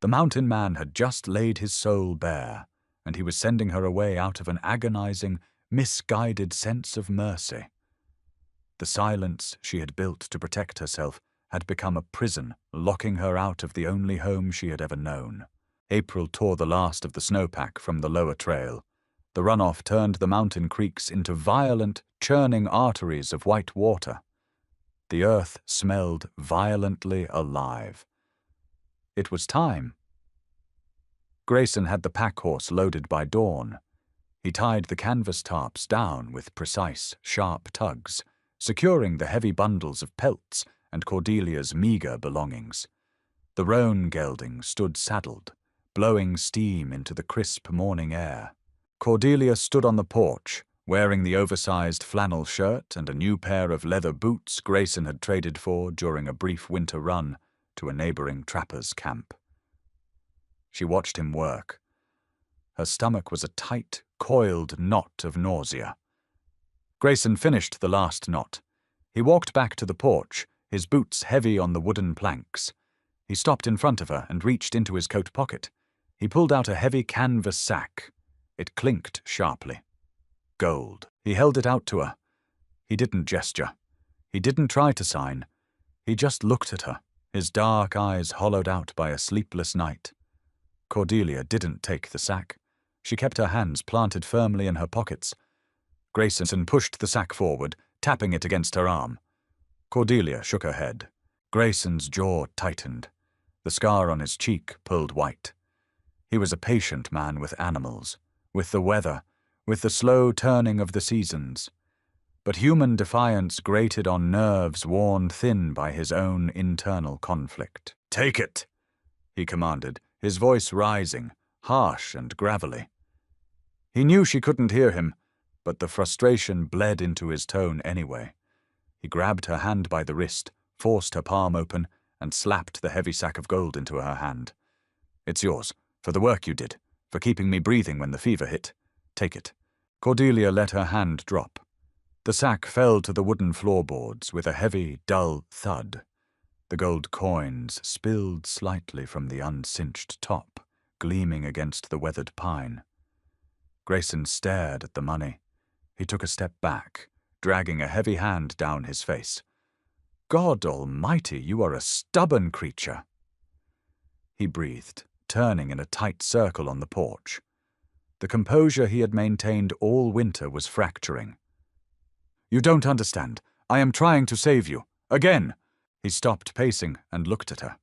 The mountain man had just laid his soul bare, and he was sending her away out of an agonizing, misguided sense of mercy. The silence she had built to protect herself had become a prison, locking her out of the only home she had ever known. April tore the last of the snowpack from the lower trail. The runoff turned the mountain creeks into violent, churning arteries of white water. The earth smelled violently alive. It was time. Grayson had the pack horse loaded by dawn. He tied the canvas tarps down with precise, sharp tugs, securing the heavy bundles of pelts and Cordelia's meager belongings. The roan gelding stood saddled, blowing steam into the crisp morning air. Cordelia stood on the porch, wearing the oversized flannel shirt and a new pair of leather boots Grayson had traded for during a brief winter run to a neighboring trapper's camp. She watched him work. Her stomach was a tight, coiled knot of nausea. Grayson finished the last knot. He walked back to the porch, his boots heavy on the wooden planks. He stopped in front of her and reached into his coat pocket. He pulled out a heavy canvas sack. It clinked sharply. Gold. He held it out to her. He didn't gesture. He didn't try to sign. He just looked at her, his dark eyes hollowed out by a sleepless night. Cordelia didn't take the sack. She kept her hands planted firmly in her pockets. Grayson pushed the sack forward, tapping it against her arm. Cordelia shook her head. Grayson's jaw tightened. The scar on his cheek pulled white. He was a patient man with animals, with the weather, with the slow turning of the seasons. But human defiance grated on nerves worn thin by his own internal conflict. "Take it," he commanded, his voice rising, harsh and gravelly. He knew she couldn't hear him, but the frustration bled into his tone anyway. He grabbed her hand by the wrist, forced her palm open, and slapped the heavy sack of gold into her hand. "It's yours, for the work you did, for keeping me breathing when the fever hit. Take it." Cordelia let her hand drop. The sack fell to the wooden floorboards with a heavy, dull thud. The gold coins spilled slightly from the uncinched top, gleaming against the weathered pine. Grayson stared at the money. He took a step back, dragging a heavy hand down his face. "God almighty, you are a stubborn creature." He breathed, turning in a tight circle on the porch. The composure he had maintained all winter was fracturing. "You don't understand. I am trying to save you. Again." He stopped pacing and looked at her.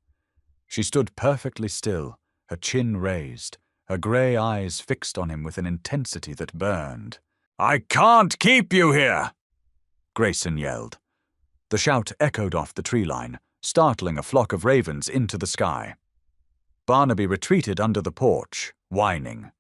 She stood perfectly still, her chin raised, her grey eyes fixed on him with an intensity that burned. "I can't keep you here!" Grayson yelled. The shout echoed off the tree line, startling a flock of ravens into the sky. Barnaby retreated under the porch, whining.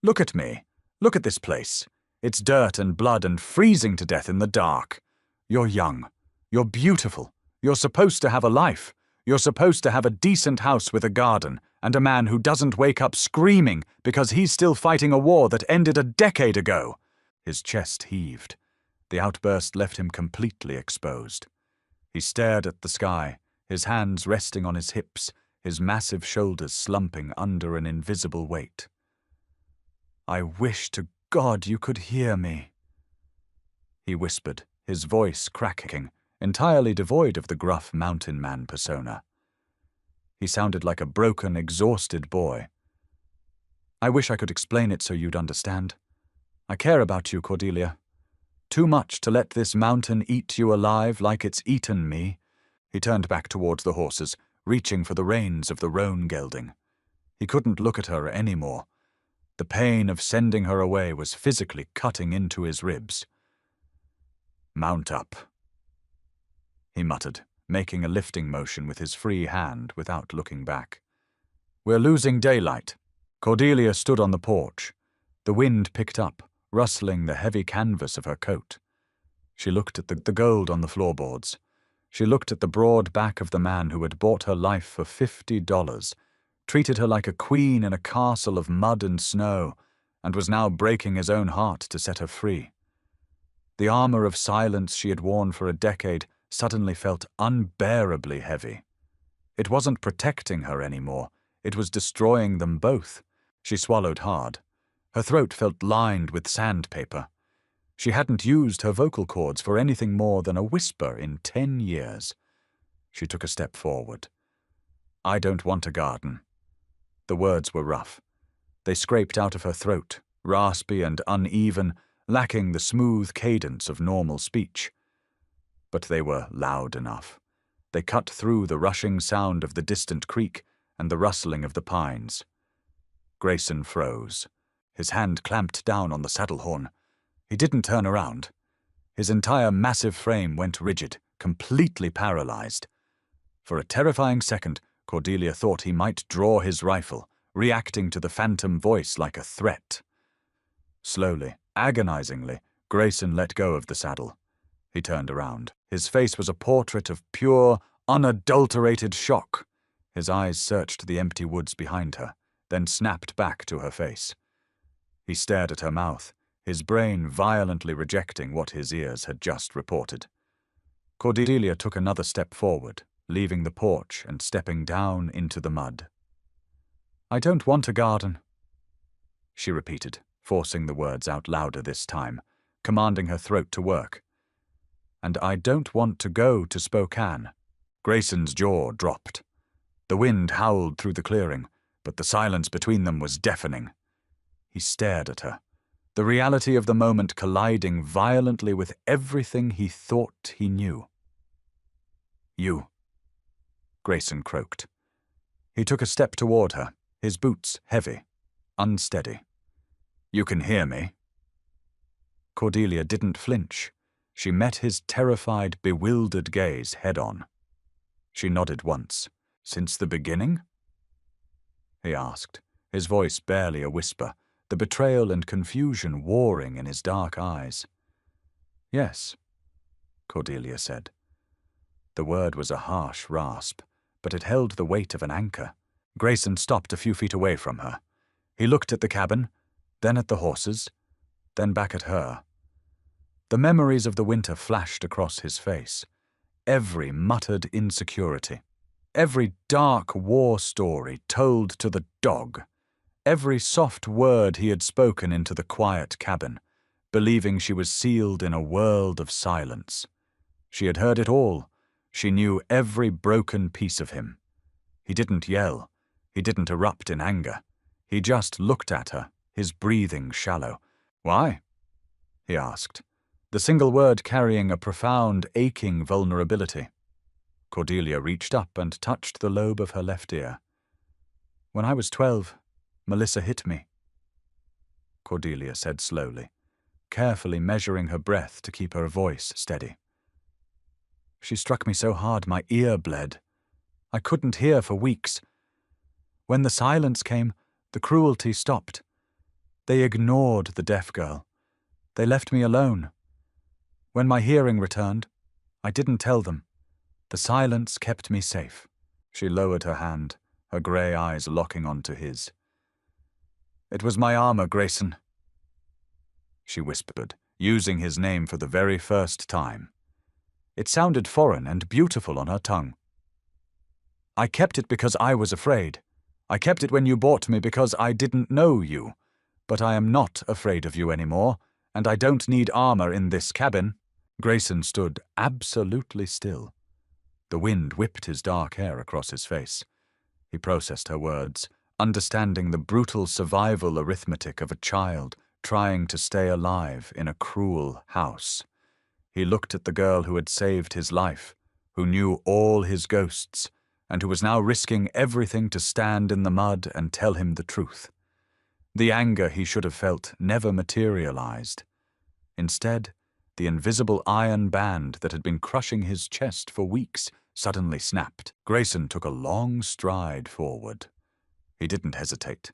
"Look at me. Look at this place. It's dirt and blood and freezing to death in the dark. You're young. You're beautiful. You're supposed to have a life. You're supposed to have a decent house with a garden, and a man who doesn't wake up screaming because he's still fighting a war that ended a decade ago." His chest heaved. The outburst left him completely exposed. He stared at the sky, his hands resting on his hips, his massive shoulders slumping under an invisible weight. "I wish to God you could hear me," he whispered, his voice cracking, entirely devoid of the gruff mountain man persona. He sounded like a broken, exhausted boy. "I wish I could explain it so you'd understand. I care about you, Cordelia. Too much to let this mountain eat you alive like it's eaten me." He turned back towards the horses, reaching for the reins of the roan gelding. He couldn't look at her anymore. The pain of sending her away was physically cutting into his ribs. "Mount up," he muttered, making a lifting motion with his free hand without looking back. "We're losing daylight." Cordelia stood on the porch. The wind picked up, rustling the heavy canvas of her coat. She looked at the gold on the floorboards. She looked at the broad back of the man who had bought her life for $50, treated her like a queen in a castle of mud and snow, and was now breaking his own heart to set her free. The armor of silence she had worn for a decade suddenly felt unbearably heavy. It wasn't protecting her anymore, it was destroying them both. She swallowed hard. Her throat felt lined with sandpaper. She hadn't used her vocal cords for anything more than a whisper in 10 years. She took a step forward. "I don't want a garden." The words were rough. They scraped out of her throat, raspy and uneven, lacking the smooth cadence of normal speech. But they were loud enough. They cut through the rushing sound of the distant creek and the rustling of the pines. Grayson froze. His hand clamped down on the saddle horn. He didn't turn around. His entire massive frame went rigid, completely paralyzed. For a terrifying second, Cordelia thought he might draw his rifle, reacting to the phantom voice like a threat. Slowly, agonizingly, Grayson let go of the saddle. He turned around. His face was a portrait of pure, unadulterated shock. His eyes searched the empty woods behind her, then snapped back to her face. He stared at her mouth, his brain violently rejecting what his ears had just reported. Cordelia took another step forward, leaving the porch and stepping down into the mud. "I don't want a garden," she repeated, forcing the words out louder this time, commanding her throat to work. "And I don't want to go to Spokane." Grayson's jaw dropped. The wind howled through the clearing, but the silence between them was deafening. He stared at her, the reality of the moment colliding violently with everything he thought he knew. "You," Grayson croaked. He took a step toward her, his boots heavy, unsteady. "You can hear me." Cordelia didn't flinch. She met his terrified, bewildered gaze head-on. She nodded once. "Since the beginning?" he asked, his voice barely a whisper, the betrayal and confusion warring in his dark eyes. "Yes," Cordelia said. The word was a harsh rasp, but it held the weight of an anchor. Grayson stopped a few feet away from her. He looked at the cabin, then at the horses, then back at her. The memories of the winter flashed across his face. Every muttered insecurity, every dark war story told to the dog, every soft word he had spoken into the quiet cabin, believing she was sealed in a world of silence. She had heard it all. She knew every broken piece of him. He didn't yell. He didn't erupt in anger. He just looked at her, his breathing shallow. "Why?" he asked, the single word carrying a profound, aching vulnerability. Cordelia reached up and touched the lobe of her left ear. "When I was 12, Melissa hit me," Cordelia said slowly, carefully measuring her breath to keep her voice steady. "She struck me so hard my ear bled. I couldn't hear for weeks. When the silence came, the cruelty stopped. They ignored the deaf girl. They left me alone. When my hearing returned, I didn't tell them. The silence kept me safe. She lowered her hand, her grey eyes locking onto his. "It was my armor, Grayson," she whispered, using his name for the very first time. It sounded foreign and beautiful on her tongue. "I kept it because I was afraid. I kept it when you bought me because I didn't know you. But I am not afraid of you anymore, and I don't need armor in this cabin." Grayson stood absolutely still. The wind whipped his dark hair across his face. He processed her words, understanding the brutal survival arithmetic of a child trying to stay alive in a cruel house. He looked at the girl who had saved his life, who knew all his ghosts, and who was now risking everything to stand in the mud and tell him the truth. The anger he should have felt never materialized. Instead, the invisible iron band that had been crushing his chest for weeks suddenly snapped. Grayson took a long stride forward. He didn't hesitate.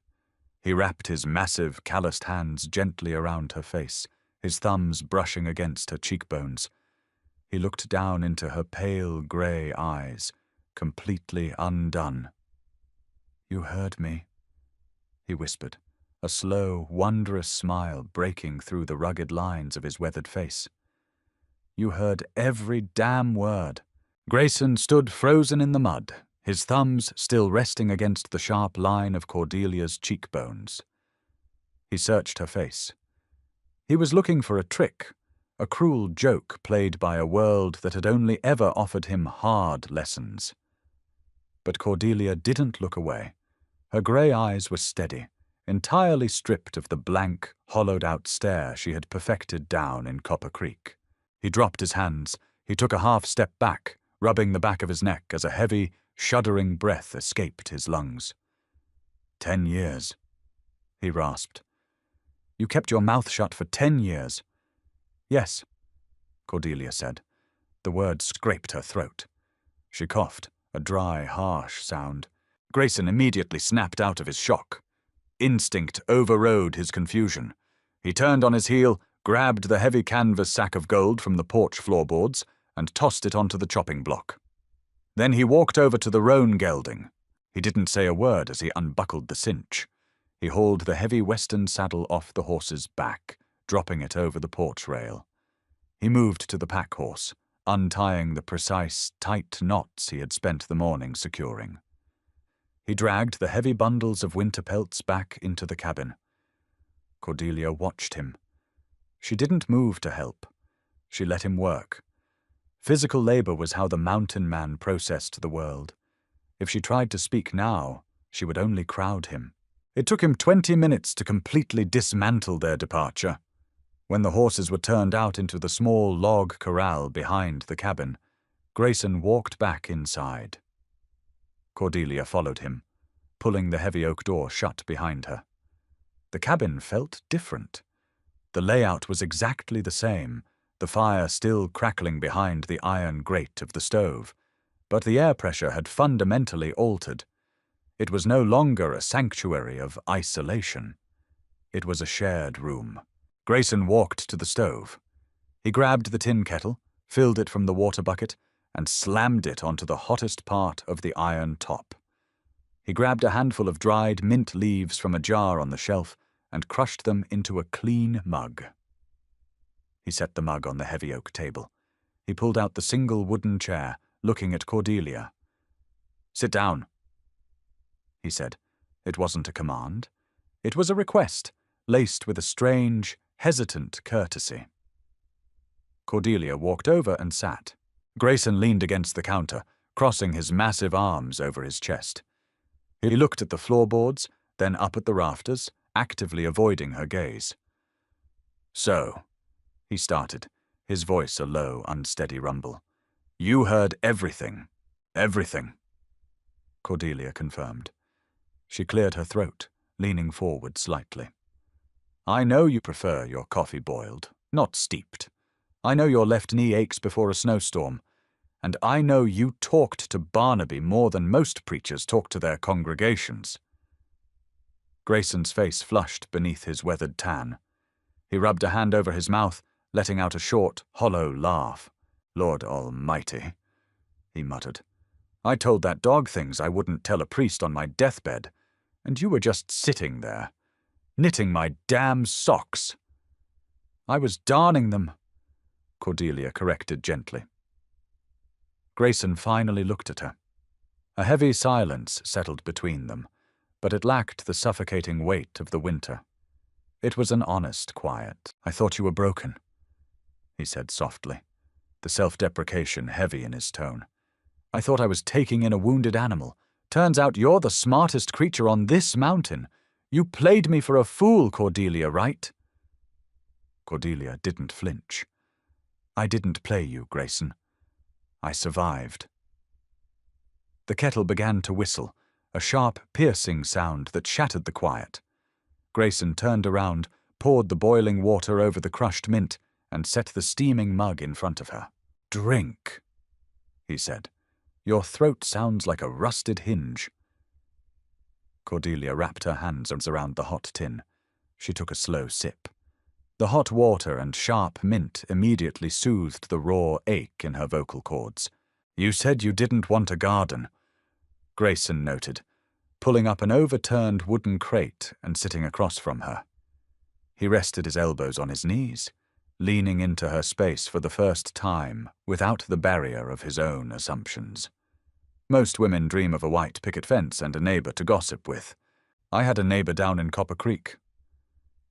He wrapped his massive, calloused hands gently around her face, his thumbs brushing against her cheekbones. He looked down into her pale grey eyes, completely undone. "You heard me," he whispered, a slow, wondrous smile breaking through the rugged lines of his weathered face. "You heard every damn word." Grayson stood frozen in the mud, his thumbs still resting against the sharp line of Cordelia's cheekbones. He searched her face. He was looking for a trick, a cruel joke played by a world that had only ever offered him hard lessons. But Cordelia didn't look away. Her grey eyes were steady, entirely stripped of the blank, hollowed-out stare she had perfected down in Copper Creek. He dropped his hands. He took a half step back, rubbing the back of his neck as a heavy, shuddering breath escaped his lungs. 10 years, he rasped. "You kept your mouth shut for 10 years. "Yes," Cordelia said. The word scraped her throat. She coughed, a dry, harsh sound. Grayson immediately snapped out of his shock. Instinct overrode his confusion. He turned on his heel, grabbed the heavy canvas sack of gold from the porch floorboards, and tossed it onto the chopping block. Then he walked over to the roan gelding. He didn't say a word as he unbuckled the cinch. He hauled the heavy western saddle off the horse's back, dropping it over the porch rail. He moved to the pack horse, untying the precise, tight knots he had spent the morning securing. He dragged the heavy bundles of winter pelts back into the cabin. Cordelia watched him. She didn't move to help. She let him work. Physical labor was how the mountain man processed the world. If she tried to speak now, she would only crowd him. It took him 20 minutes to completely dismantle their departure. When the horses were turned out into the small log corral behind the cabin, Grayson walked back inside. Cordelia followed him, pulling the heavy oak door shut behind her. The cabin felt different. The layout was exactly the same, the fire still crackling behind the iron grate of the stove, but the air pressure had fundamentally altered. It was no longer a sanctuary of isolation. It was a shared room. Grayson walked to the stove. He grabbed the tin kettle, filled it from the water bucket, and slammed it onto the hottest part of the iron top. He grabbed a handful of dried mint leaves from a jar on the shelf and crushed them into a clean mug. He set the mug on the heavy oak table. He pulled out the single wooden chair, looking at Cordelia. "Sit down," he said. It wasn't a command. It was a request, laced with a strange, hesitant courtesy. Cordelia walked over and sat. Grayson leaned against the counter, crossing his massive arms over his chest. He looked at the floorboards, then up at the rafters, actively avoiding her gaze. "So," he started, his voice a low, unsteady rumble. "You heard everything. Everything." Cordelia confirmed. She cleared her throat, leaning forward slightly. "I know you prefer your coffee boiled, not steeped. I know your left knee aches before a snowstorm. And I know you talked to Barnaby more than most preachers talk to their congregations." Grayson's face flushed beneath his weathered tan. He rubbed a hand over his mouth, letting out a short, hollow laugh. "Lord Almighty," he muttered. I told that dog things I wouldn't tell a priest on my deathbed, and you were just sitting there, knitting my damn socks." "I was darning them," Cordelia corrected gently. Grayson finally looked at her. A heavy silence settled between them, but it lacked the suffocating weight of the winter. It was an honest quiet. "I thought you were broken," he said softly, the self-deprecation heavy in his tone. "I thought I was taking in a wounded animal. Turns out you're the smartest creature on this mountain. You played me for a fool, Cordelia, right?" Cordelia didn't flinch. "I didn't play you, Grayson. I survived." The kettle began to whistle, a sharp, piercing sound that shattered the quiet. Grayson turned around, poured the boiling water over the crushed mint, and set the steaming mug in front of her. "Drink," he said. "Your throat sounds like a rusted hinge." Cordelia wrapped her hands around the hot tin. She took a slow sip. The hot water and sharp mint immediately soothed the raw ache in her vocal cords. "You said you didn't want a garden," Grayson noted, pulling up an overturned wooden crate and sitting across from her. He rested his elbows on his knees, leaning into her space for the first time without the barrier of his own assumptions. Most women dream of a white picket fence and a neighbor to gossip with. "I had a neighbor down in Copper Creek,"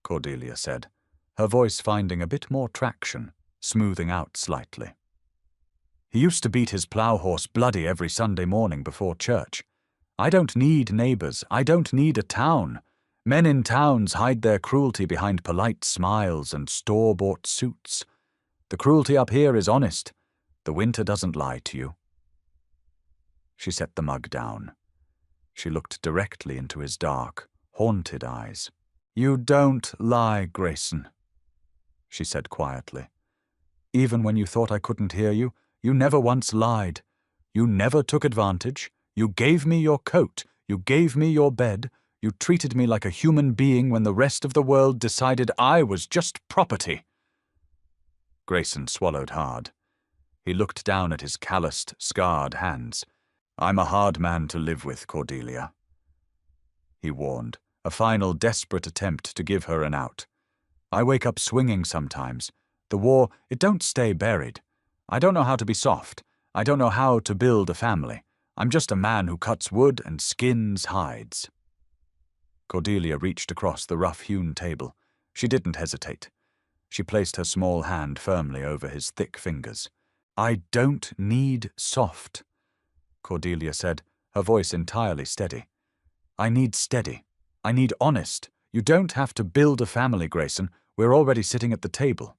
Cordelia said, her voice finding a bit more traction, smoothing out slightly. "He used to beat his plow horse bloody every Sunday morning before church. I don't need neighbors. I don't need a town. Men in towns hide their cruelty behind polite smiles and store-bought suits. The cruelty up here is honest. The winter doesn't lie to you." She set the mug down. She looked directly into his dark, haunted eyes. "You don't lie, Grayson," she said quietly. "Even when you thought I couldn't hear you, you never once lied. You never took advantage. You gave me your coat. You gave me your bed. You treated me like a human being when the rest of the world decided I was just property." Grayson swallowed hard. He looked down at his calloused, scarred hands. "I'm a hard man to live with, Cordelia," he warned, a final desperate attempt to give her an out. "I wake up swinging sometimes. The war, it don't stay buried. I don't know how to be soft. I don't know how to build a family. I'm just a man who cuts wood and skins hides." Cordelia reached across the rough-hewn table. She didn't hesitate. She placed her small hand firmly over his thick fingers. "I don't need soft," Cordelia said, her voice entirely steady. "I need steady. I need honest. You don't have to build a family, Grayson. We're already sitting at the table."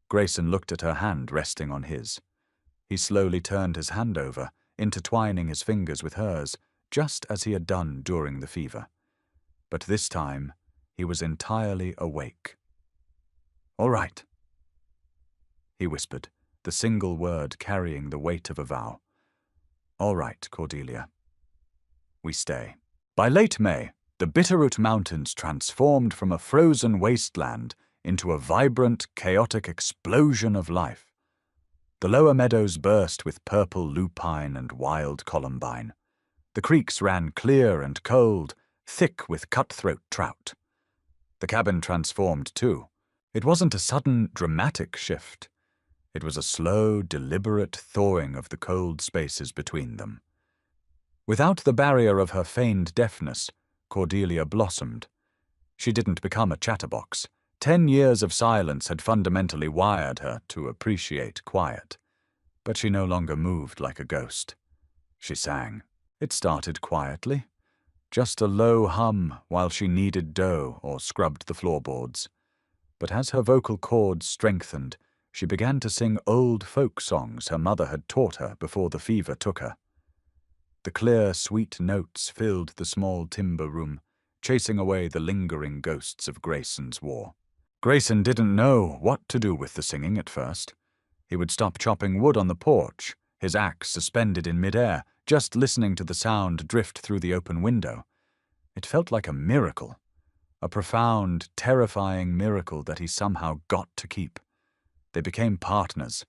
Grayson looked at her hand resting on his. He slowly turned his hand over, intertwining his fingers with hers, just as he had done during the fever. But this time, he was entirely awake. "All right," he whispered, the single word carrying the weight of a vow. "All right, Cordelia. We stay." By late May, the Bitterroot Mountains transformed from a frozen wasteland into a vibrant, chaotic explosion of life. The lower meadows burst with purple lupine and wild columbine. The creeks ran clear and cold, thick with cutthroat trout. The cabin transformed too. It wasn't a sudden, dramatic shift. It was a slow, deliberate thawing of the cold spaces between them. Without the barrier of her feigned deafness, Cordelia blossomed. She didn't become a chatterbox. 10 years of silence had fundamentally wired her to appreciate quiet. But she no longer moved like a ghost. She sang. It started quietly, just a low hum while she kneaded dough or scrubbed the floorboards. But as her vocal cords strengthened, she began to sing old folk songs her mother had taught her before the fever took her. The clear, sweet notes filled the small timber room, chasing away the lingering ghosts of Grayson's war. Grayson didn't know what to do with the singing at first. He would stop chopping wood on the porch, his axe suspended in midair, just listening to the sound drift through the open window. It felt like a miracle, a profound, terrifying miracle that he somehow got to keep. They became partners.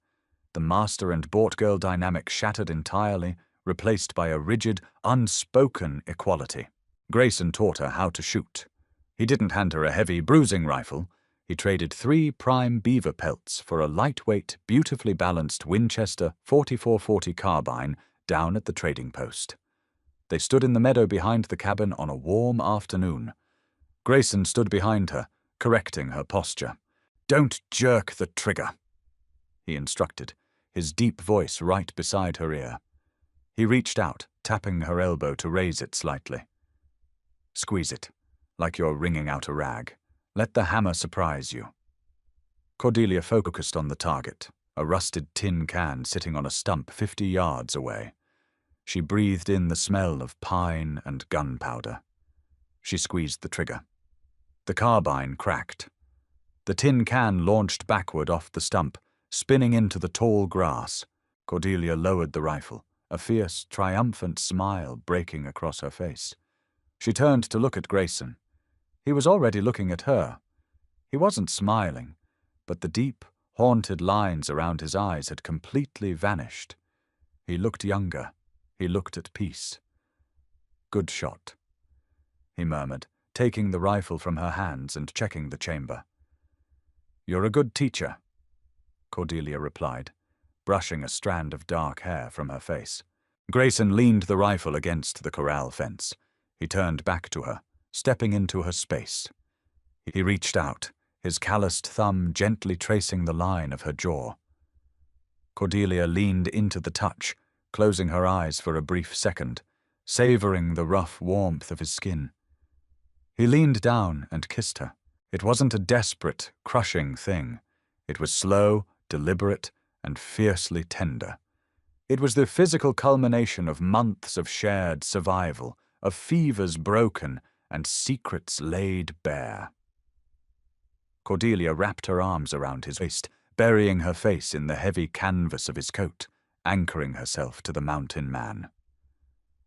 The master and bought girl dynamic shattered entirely, replaced by a rigid, unspoken equality. Grayson taught her how to shoot. He didn't hand her a heavy bruising rifle. He traded 3 prime beaver pelts for a lightweight, beautifully balanced Winchester 4440 carbine down at the trading post. They stood in the meadow behind the cabin on a warm afternoon. Grayson stood behind her, correcting her posture. "Don't jerk the trigger," he instructed, his deep voice right beside her ear. He reached out, tapping her elbow to raise it slightly. "Squeeze it, like you're wringing out a rag. Let the hammer surprise you." Cordelia focused on the target, a rusted tin can sitting on a stump 50 yards away. She breathed in the smell of pine and gunpowder. She squeezed the trigger. The carbine cracked. The tin can launched backward off the stump, spinning into the tall grass. Cordelia lowered the rifle, a fierce, triumphant smile breaking across her face. She turned to look at Grayson. He was already looking at her. He wasn't smiling, but the deep, haunted lines around his eyes had completely vanished. He looked younger. He looked at peace. "Good shot," he murmured, taking the rifle from her hands and checking the chamber. "You're a good teacher," Cordelia replied, brushing a strand of dark hair from her face. Grayson leaned the rifle against the corral fence. He turned back to her, stepping into her space. He reached out, his calloused thumb gently tracing the line of her jaw. Cordelia leaned into the touch, closing her eyes for a brief second, savoring the rough warmth of his skin. He leaned down and kissed her. It wasn't a desperate, crushing thing. It was slow, deliberate, and fiercely tender. It was the physical culmination of months of shared survival, of fevers broken and secrets laid bare. Cordelia wrapped her arms around his waist, burying her face in the heavy canvas of his coat, anchoring herself to the mountain man.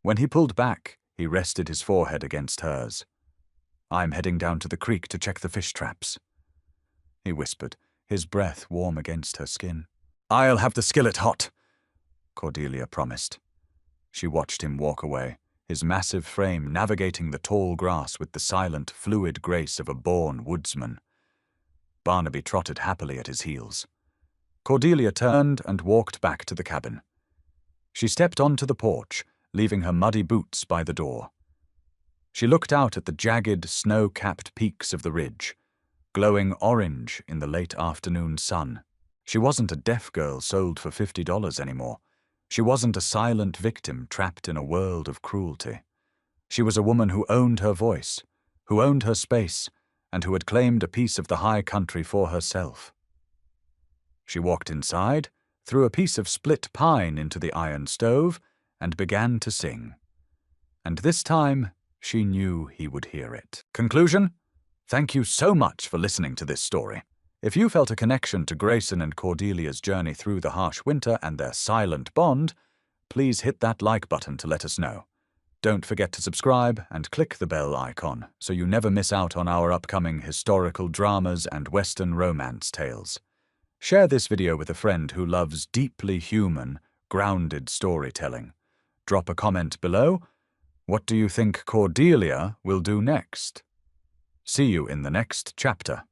When he pulled back, he rested his forehead against hers. "I'm heading down to the creek to check the fish traps," he whispered, his breath warm against her skin. "I'll have the skillet hot," Cordelia promised. She watched him walk away, his massive frame navigating the tall grass with the silent, fluid grace of a born woodsman. Barnaby trotted happily at his heels. Cordelia turned and walked back to the cabin. She stepped onto the porch, leaving her muddy boots by the door. She looked out at the jagged, snow-capped peaks of the ridge, glowing orange in the late afternoon sun. She wasn't a deaf girl sold for $50 anymore. She wasn't a silent victim trapped in a world of cruelty. She was a woman who owned her voice, who owned her space, and who had claimed a piece of the high country for herself. She walked inside, threw a piece of split pine into the iron stove, and began to sing. And this time, she knew he would hear it. Conclusion? Thank you so much for listening to this story. If you felt a connection to Grayson and Cordelia's journey through the harsh winter and their silent bond, please hit that like button to let us know. Don't forget to subscribe and click the bell icon so you never miss out on our upcoming historical dramas and Western romance tales. Share this video with a friend who loves deeply human, grounded storytelling. Drop a comment below. What do you think Cordelia will do next? See you in the next chapter.